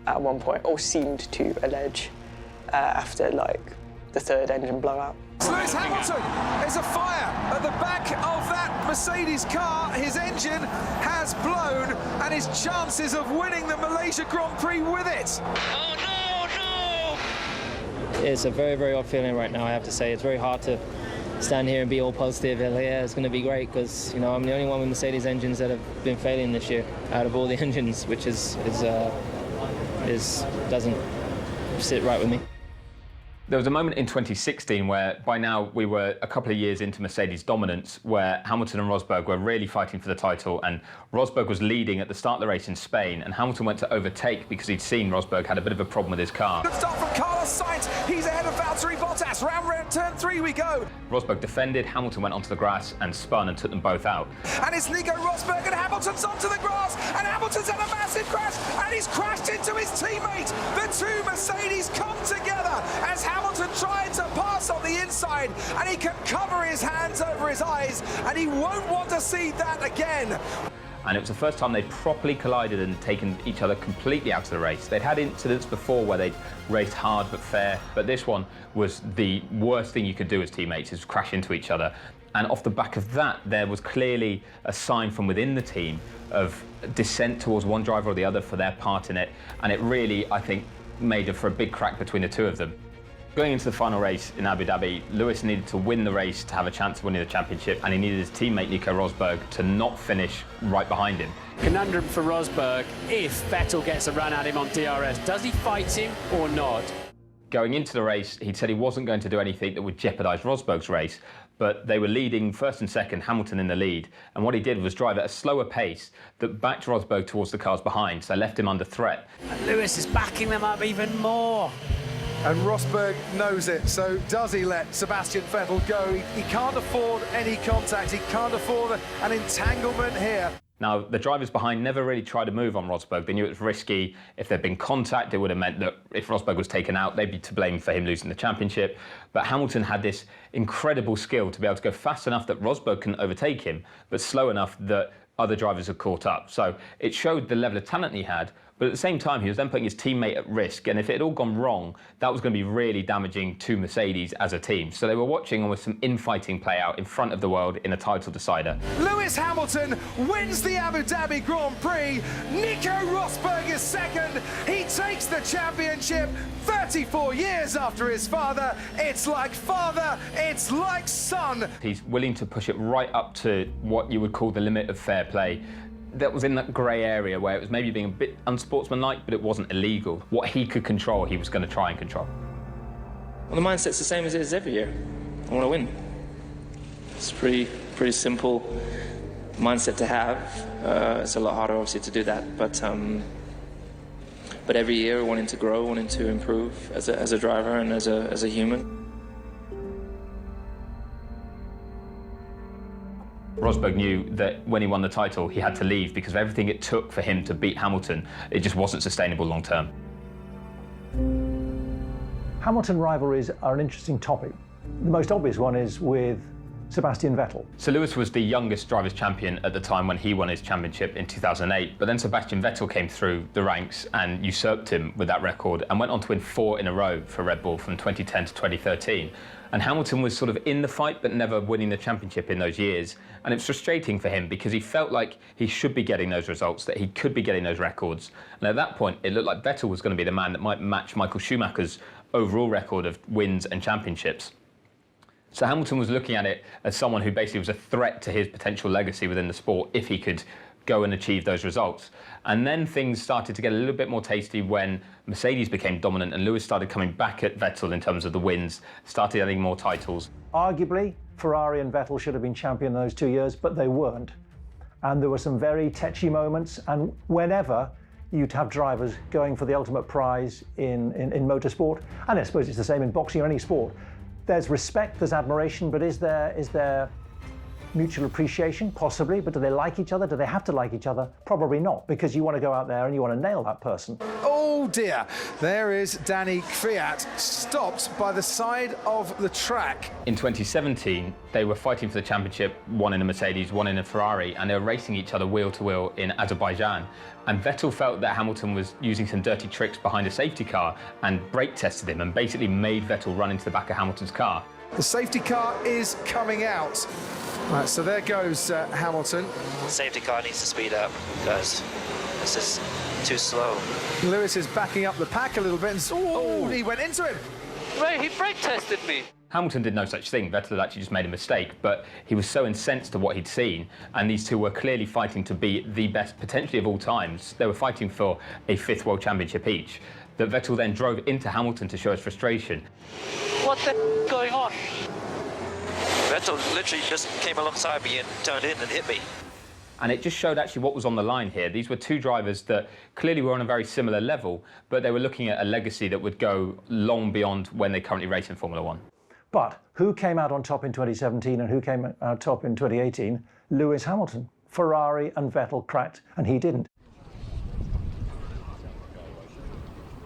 at one point, or seemed to allege after the third engine blowout. Lewis Hamilton, there's a fire at the back of that Mercedes car. His engine has blown and his chances of winning the Malaysia Grand Prix with it. Oh no, no! It's a very, very odd feeling right now, I have to say. It's very hard to stand here and be all positive. Yeah, it's going to be great because, you know, I'm the only one with Mercedes engines that have been failing this year out of all the engines, which doesn't sit right with me. There was a moment in 2016 where, by now, we were a couple of years into Mercedes' dominance, where Hamilton and Rosberg were really fighting for the title, and Rosberg was leading at the start of the race in Spain, and Hamilton went to overtake because he'd seen Rosberg had a bit of a problem with his car. Good start from Carlos Sainz. He's ahead of Valtteri Bottas. Round turn 3 we go. Rosberg defended, Hamilton went onto the grass and spun and took them both out. And it's Nico Rosberg and Hamilton's onto the grass, and Hamilton's had a massive crash, and he's crashed into his teammate. The two Mercedes come together as Hamilton tried to pass on the inside, and he can cover his hands over his eyes, and he won't want to see that again. And it was the first time they'd properly collided and taken each other completely out of the race. They'd had incidents before where they'd raced hard but fair, but this one was the worst thing you could do as teammates, is crash into each other. And off the back of that, there was clearly a sign from within the team of dissent towards one driver or the other for their part in it, and it really, I think, made for a big crack between the two of them. Going into the final race in Abu Dhabi, Lewis needed to win the race to have a chance of winning the championship, and he needed his teammate Nico Rosberg to not finish right behind him. Conundrum for Rosberg, if Vettel gets a run at him on DRS, does he fight him or not? Going into the race, he'd said he wasn't going to do anything that would jeopardise Rosberg's race, but they were leading first and second, Hamilton in the lead, and what he did was drive at a slower pace that backed Rosberg towards the cars behind, so left him under threat. And Lewis is backing them up even more. And Rosberg knows it, so does he let Sebastian Vettel go? He can't afford any contact, he can't afford an entanglement here. Now, the drivers behind never really tried to move on Rosberg. They knew it was risky. If there'd been contact, it would have meant that if Rosberg was taken out, they'd be to blame for him losing the championship. But Hamilton had this incredible skill to be able to go fast enough that Rosberg couldn't overtake him, but slow enough that other drivers had caught up. So it showed the level of talent he had, but at the same time, he was then putting his teammate at risk, and if it had all gone wrong, that was going to be really damaging to Mercedes as a team. So they were watching almost some infighting play out in front of the world in a title decider. Lewis Hamilton wins the Abu Dhabi Grand Prix. Nico Rosberg is second. He takes the championship 34 years after his father. It's like father, it's like son. He's willing to push it right up to what you would call the limit of fair play. That was in that grey area where it was maybe being a bit unsportsmanlike, but it wasn't illegal. What he could control, he was going to try and control. Well, the mindset's the same as it is every year. I want to win. It's pretty simple mindset to have. It's a lot harder, obviously, to do that. But every year, wanting to grow, wanting to improve as a driver and as a human. Rosberg knew that when he won the title, he had to leave because of everything it took for him to beat Hamilton. It just wasn't sustainable long term. Hamilton rivalries are an interesting topic. The most obvious one is with Sebastian Vettel. So Lewis was the youngest drivers' champion at the time when he won his championship in 2008, but then Sebastian Vettel came through the ranks and usurped him with that record and went on to win 4 in a row for Red Bull from 2010 to 2013. And Hamilton was sort of in the fight but never winning the championship in those years. And it's frustrating for him because he felt like he should be getting those results, that he could be getting those records. And at that point, it looked like Vettel was going to be the man that might match Michael Schumacher's overall record of wins and championships. So Hamilton was looking at it as someone who basically was a threat to his potential legacy within the sport if he could go and achieve those results. And then things started to get a little bit more tasty when Mercedes became dominant and Lewis started coming back at Vettel in terms of the wins, started adding more titles. Arguably, Ferrari and Vettel should have been champion in those 2 years, but they weren't. And there were some very tetchy moments, and whenever you'd have drivers going for the ultimate prize in motorsport, and I suppose it's the same in boxing or any sport, there's respect, there's admiration, but is there mutual appreciation? Possibly, but do they like each other? Do they have to like each other? Probably not, because you want to go out there and you want to nail that person. Oh dear, there is Danny Kvyat, stopped by the side of the track. In 2017, they were fighting for the championship, one in a Mercedes, one in a Ferrari, and they were racing each other wheel to wheel in Azerbaijan. And Vettel felt that Hamilton was using some dirty tricks behind a safety car and brake tested him and basically made Vettel run into the back of Hamilton's car. The safety car is coming out. Right, so there goes Hamilton. Safety car needs to speed up because this is too slow. Lewis is backing up the pack a little bit, and he went into him. Right, he brake tested me. Hamilton did no such thing. Vettel had actually just made a mistake, but he was so incensed to what he'd seen, and these two were clearly fighting to be the best, potentially of all times. They were fighting for a 5th World Championship each, that Vettel then drove into Hamilton to show his frustration. What the f*** going on? Vettel literally just came alongside me and turned in and hit me. And it just showed actually what was on the line here. These were two drivers that clearly were on a very similar level, but they were looking at a legacy that would go long beyond when they currently race in Formula One. But who came out on top in 2017 and who came out top in 2018? Lewis Hamilton. Ferrari and Vettel cracked, and he didn't.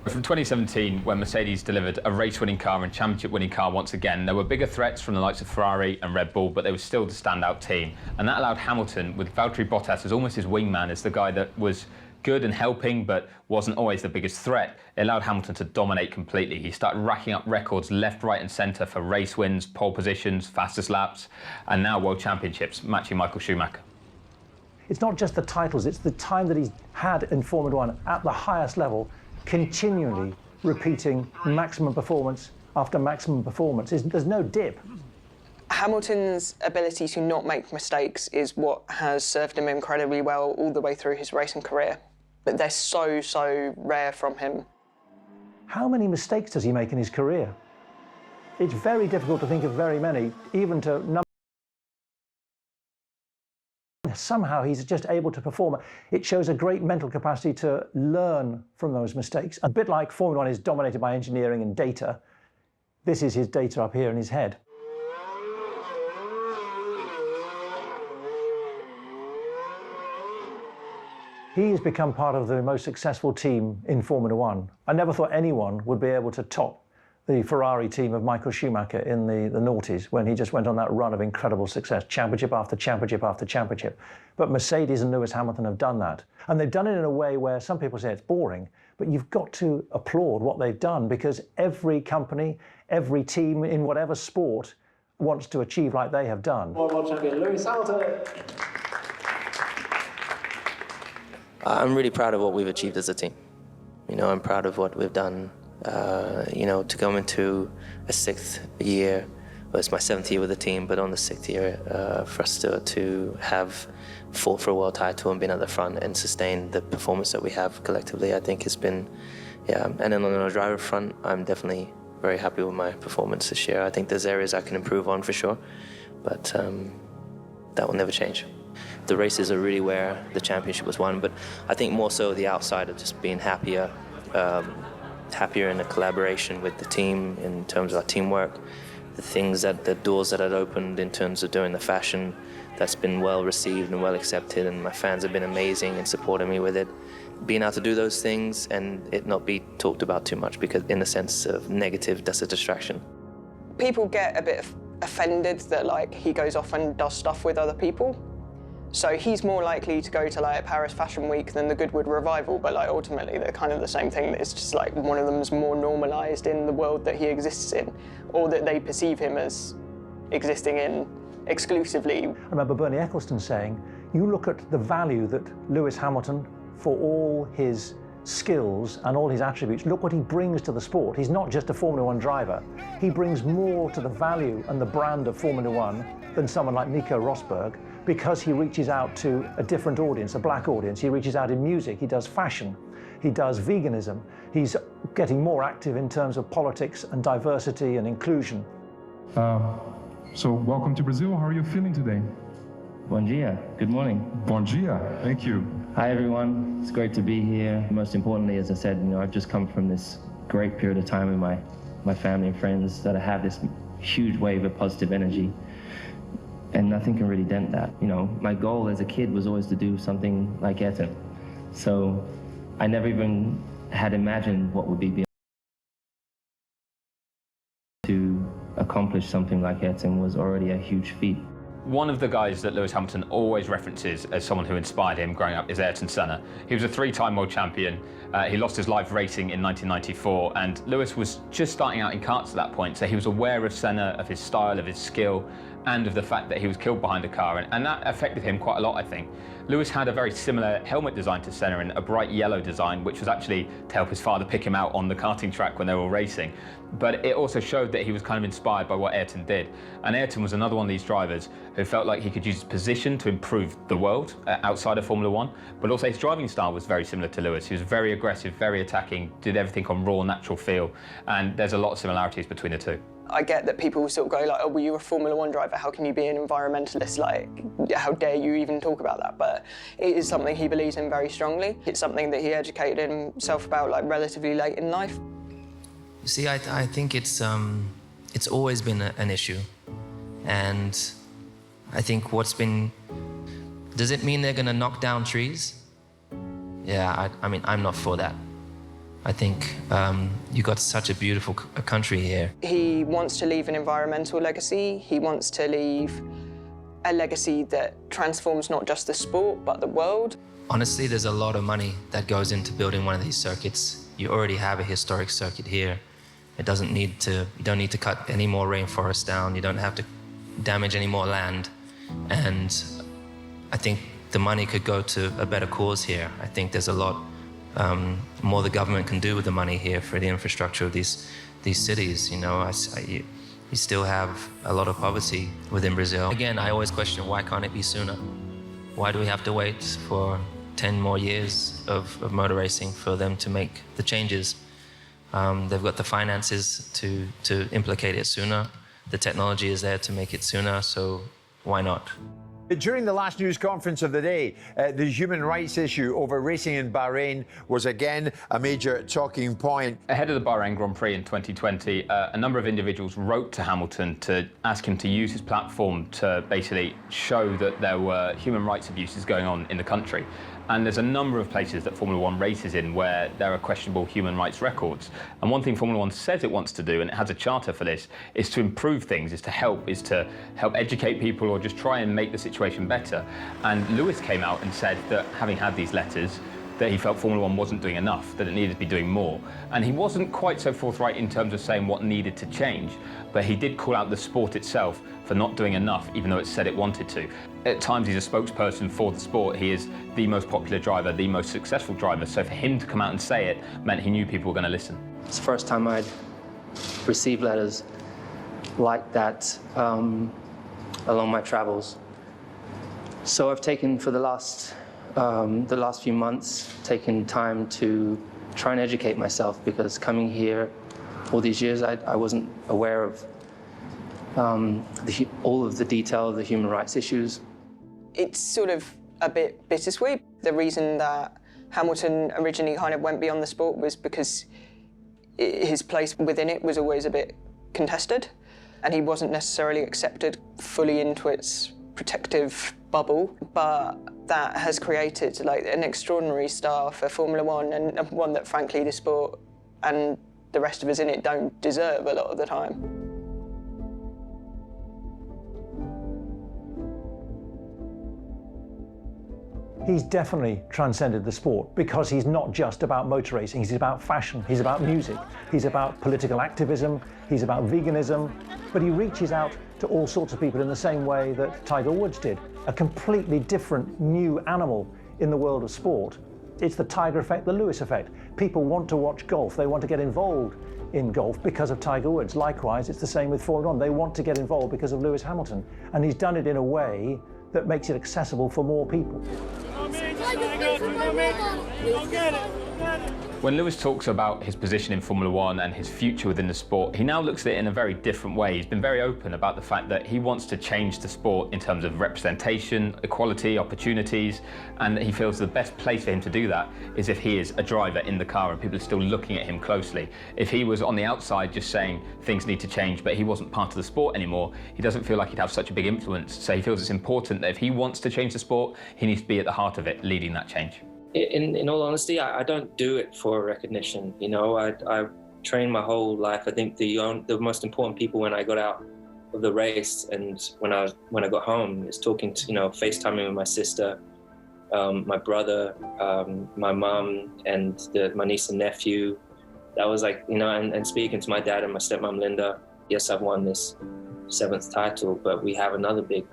From 2017, when Mercedes delivered a race-winning car and championship-winning car once again, there were bigger threats from the likes of Ferrari and Red Bull, but they were still the standout team. And that allowed Hamilton, with Valtteri Bottas as almost his wingman, as the guy that was good and helping, but wasn't always the biggest threat, it allowed Hamilton to dominate completely. He started racking up records left, right and centre for race wins, pole positions, fastest laps, and now world championships, matching Michael Schumacher. It's not just the titles, it's the time that he's had in Formula One at the highest level, continually repeating maximum performance after maximum performance. There's no dip. Hamilton's ability to not make mistakes is what has served him incredibly well all the way through his racing career. But they're so rare from him. How many mistakes does he make in his career? It's very difficult to think of very many, even to number. Somehow he's just able to perform. It shows a great mental capacity to learn from those mistakes. A bit like Formula One is dominated by engineering and data, this is his data up here in his head. He has become part of the most successful team in Formula One. I never thought anyone would be able to top the Ferrari team of Michael Schumacher in the noughties when he just went on that run of incredible success, championship after championship after championship. But Mercedes and Lewis Hamilton have done that. And they've done it in a way where some people say it's boring, but you've got to applaud what they've done because every company, every team in whatever sport wants to achieve like they have done. World champion Lewis Hamilton. I'm really proud of what we've achieved as a team. You know, I'm proud of what we've done. You know, to come into a 6th year, well, it's my 7th year with the team, but on the 6th year, for us to have fought for a world title and been at the front and sustain the performance that we have collectively, I think has been, yeah. And then on the driver front, I'm definitely very happy with my performance this year. I think there's areas I can improve on for sure, but that will never change. The races are really where the championship was won, but I think more so the outside of just being happier, happier in the collaboration with the team in terms of our teamwork, the doors that had opened in terms of doing the fashion, that's been well received and well accepted, and my fans have been amazing and supporting me with it. Being able to do those things and it not be talked about too much, because in the sense of negative, that's a distraction. People get a bit offended that like he goes off and does stuff with other people. So he's more likely to go to like Paris Fashion Week than the Goodwood Revival, but like ultimately they're kind of the same thing. It's just like one of them is more normalised in the world that he exists in, or that they perceive him as existing in exclusively. I remember Bernie Ecclestone saying, you look at the value that Lewis Hamilton, for all his skills and all his attributes, look what he brings to the sport. He's not just a Formula One driver. He brings more to the value and the brand of Formula One than someone like Nico Rosberg, because he reaches out to a different audience, a black audience. He reaches out in music, he does fashion, he does veganism. He's getting more active in terms of politics and diversity and inclusion. So welcome to Brazil. How are you feeling today? Bom dia. Good morning. Bom dia. Thank you. Hi everyone. It's great to be here. Most importantly, as I said, I've just come from this great period of time with my family and friends that I have this huge wave of positive energy. And nothing can really dent that. My goal as a kid was always to do something like Ayrton. So I never even had imagined what would be to accomplish something like Ayrton was already a huge feat. One of the guys that Lewis Hamilton always references as someone who inspired him growing up is Ayrton Senna. He was a 3-time world champion. He lost his life racing in 1994, and Lewis was just starting out in karts at that point, so he was aware of Senna, of his style, of his skill, and of the fact that he was killed behind a car, and that affected him quite a lot, I think. Lewis had a very similar helmet design to Senna, in a bright yellow design, which was actually to help his father pick him out on the karting track when they were all racing. But it also showed that he was kind of inspired by what Ayrton did. And Ayrton was another one of these drivers who felt like he could use his position to improve the world outside of Formula One, but also his driving style was very similar to Lewis. He was very aggressive, very attacking, did everything on raw, natural feel, and there's a lot of similarities between the two. I get that people sort of go like, oh, well, you're a Formula One driver, how can you be an environmentalist? Like, how dare you even talk about that? But it is something he believes in very strongly. It's something that he educated himself about like relatively late in life. You see, I think it's always been an issue. And I think does it mean they're gonna knock down trees? Yeah, I mean, I'm not for that. I think you've got such a beautiful country here. He wants to leave an environmental legacy. He wants to leave a legacy that transforms not just the sport, but the world. Honestly, there's a lot of money that goes into building one of these circuits. You already have a historic circuit here. You don't need to cut any more rainforest down. You don't have to damage any more land. And I think the money could go to a better cause here. I think there's a lot more the government can do with the money here for the infrastructure of these cities. You know, you still have a lot of poverty within Brazil. Again, I always question, why can't it be sooner? Why do we have to wait for 10 more years of motor racing for them to make the changes? They've got the finances to implicate it sooner. The technology is there to make it sooner, so why not? During the last news conference of the day, the human rights issue over racing in Bahrain was again a major talking point. Ahead of the Bahrain Grand Prix in 2020, a number of individuals wrote to Hamilton to ask him to use his platform to basically show that there were human rights abuses going on in the country. And there's a number of places that Formula One races in where there are questionable human rights records. And one thing Formula One says it wants to do, and it has a charter for this, is to improve things, is to help educate people or just try and make the situation better. And Lewis came out and said that having had these letters, that he felt Formula One wasn't doing enough, that it needed to be doing more. And he wasn't quite so forthright in terms of saying what needed to change, but he did call out the sport itself for not doing enough, even though it said it wanted to. At times he's a spokesperson for the sport. He is the most popular driver, the most successful driver, so for him to come out and say it meant he knew people were going to listen. It's the first time I'd received letters like that along my travels. So I've taken, for the last few months, taken time to try and educate myself, because coming here all these years, I wasn't aware of all of the detail of the human rights issues. It's sort of a bit bittersweet. The reason that Hamilton originally kind of went beyond the sport was because his place within it was always a bit contested, and he wasn't necessarily accepted fully into its protective bubble, but that has created like an extraordinary star for Formula One, and one that frankly the sport and the rest of us in it don't deserve a lot of the time. He's definitely transcended the sport, because he's not just about motor racing, he's about fashion, he's about music, he's about political activism, he's about veganism, but he reaches out to all sorts of people in the same way that Tiger Woods did, a completely different new animal in the world of sport. It's the Tiger effect, the Lewis effect. People want to watch golf, they want to get involved in golf because of Tiger Woods. Likewise, it's the same with Formula One. They want to get involved because of Lewis Hamilton, and he's done it in a way that makes it accessible for more people. When Lewis talks about his position in Formula One and his future within the sport, he now looks at it in a very different way. He's been very open about the fact that he wants to change the sport in terms of representation, equality, opportunities, and he feels the best place for him to do that is if he is a driver in the car and people are still looking at him closely. If he was on the outside just saying things need to change, but he wasn't part of the sport anymore, he doesn't feel like he'd have such a big influence. So he feels it's important that if he wants to change the sport, he needs to be at the heart of it, leading that change. In all honesty, I don't do it for recognition. You know, I trained my whole life. I think the most important people when I got out of the race, and when I got home, is talking to, FaceTiming with my sister, my brother, my mum, and my niece and nephew. That was like, and speaking to my dad and my stepmom Linda. Yes, I've won this 7th title, but we have another big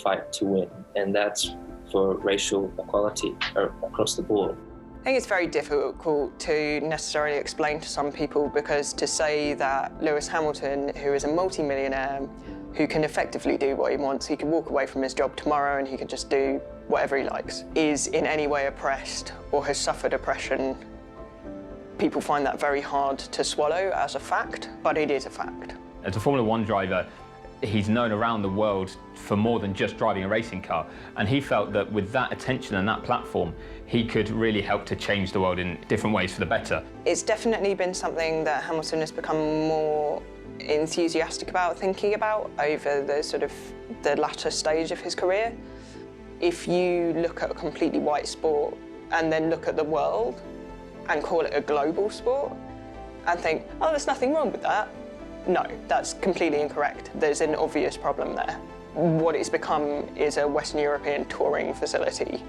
fight to win, and that's for racial equality across the board. I think it's very difficult to necessarily explain to some people, because to say that Lewis Hamilton, who is a multi-millionaire, who can effectively do what he wants, he can walk away from his job tomorrow and he can just do whatever he likes, is in any way oppressed or has suffered oppression, people find that very hard to swallow as a fact, but it is a fact. As a Formula One driver, he's known around the world for more than just driving a racing car, and he felt that with that attention and that platform, he could really help to change the world in different ways for the better. It's definitely been something that Hamilton has become more enthusiastic about thinking about over the latter stage of his career. If you look at a completely white sport and then look at the world and call it a global sport and think, oh, there's nothing wrong with that. No, that's completely incorrect. There's an obvious problem there. What it's become is a Western European touring facility.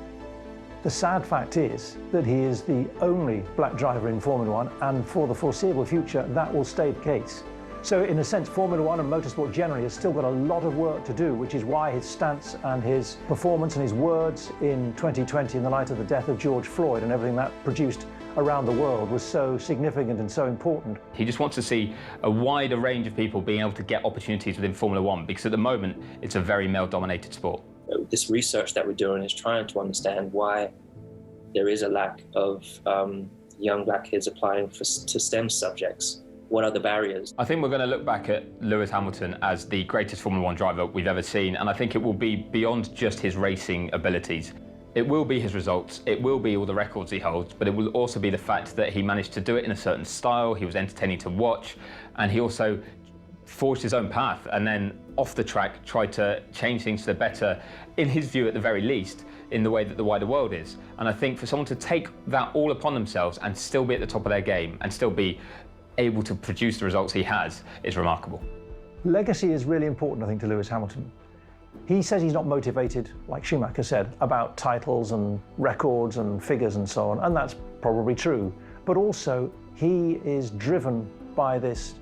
The sad fact is that he is the only black driver in Formula One, and for the foreseeable future, that will stay the case. So in a sense, Formula One and motorsport generally has still got a lot of work to do, which is why his stance and his performance and his words in 2020 in the light of the death of George Floyd and everything that produced around the world was so significant and so important. He just wants to see a wider range of people being able to get opportunities within Formula One, because at the moment, it's a very male-dominated sport. This research that we're doing is trying to understand why there is a lack of young black kids applying to STEM subjects. What are the barriers? I think we're going to look back at Lewis Hamilton as the greatest Formula One driver we've ever seen, and I think it will be beyond just his racing abilities. It will be his results, it will be all the records he holds, but it will also be the fact that he managed to do it in a certain style, he was entertaining to watch, and he also forged his own path and then off the track tried to change things to the better, in his view at the very least, in the way that the wider world is. And I think for someone to take that all upon themselves and still be at the top of their game and still be able to produce the results he has is remarkable. Legacy is really important, I think, to Lewis Hamilton. He says he's not motivated, like Schumacher said, about titles and records and figures and so on, and that's probably true. But also, he is driven by this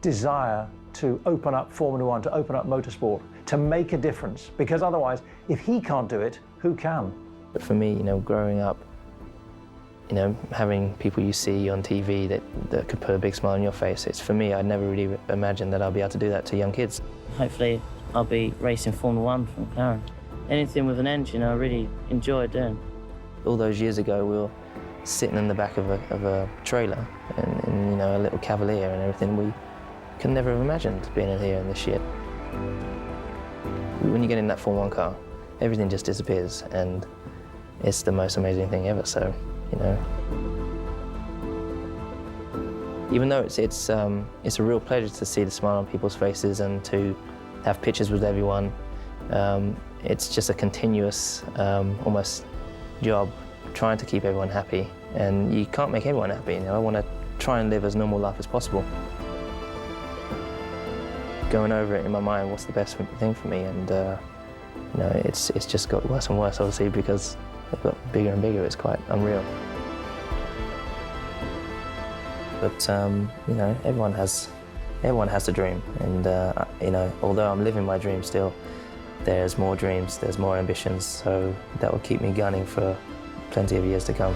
desire to open up Formula One, to open up motorsport, to make a difference, because otherwise, if he can't do it, who can? But for me, growing up, having people you see on TV that could put a big smile on your face, it's for me, I never really imagined that I'll be able to do that to young kids. Hopefully, I'll be racing Formula One from McLaren. Anything with an engine, I really enjoy doing. All those years ago, we were sitting in the back of a trailer in a little Cavalier and everything. We could never have imagined being in here in this shit. When you get in that Formula 1 car, everything just disappears, and it's the most amazing thing ever. So, even though it's a real pleasure to see the smile on people's faces and to have pictures with everyone, it's just a continuous, almost job trying to keep everyone happy, and you can't make everyone happy. I want to try and live as normal life as possible. Going over it in my mind, what's the best thing for me, and it's just got worse and worse, obviously, because they've got bigger and bigger. It's quite unreal. But everyone has a dream, and although I'm living my dream still, there's more dreams, there's more ambitions, so that will keep me gunning for plenty of years to come.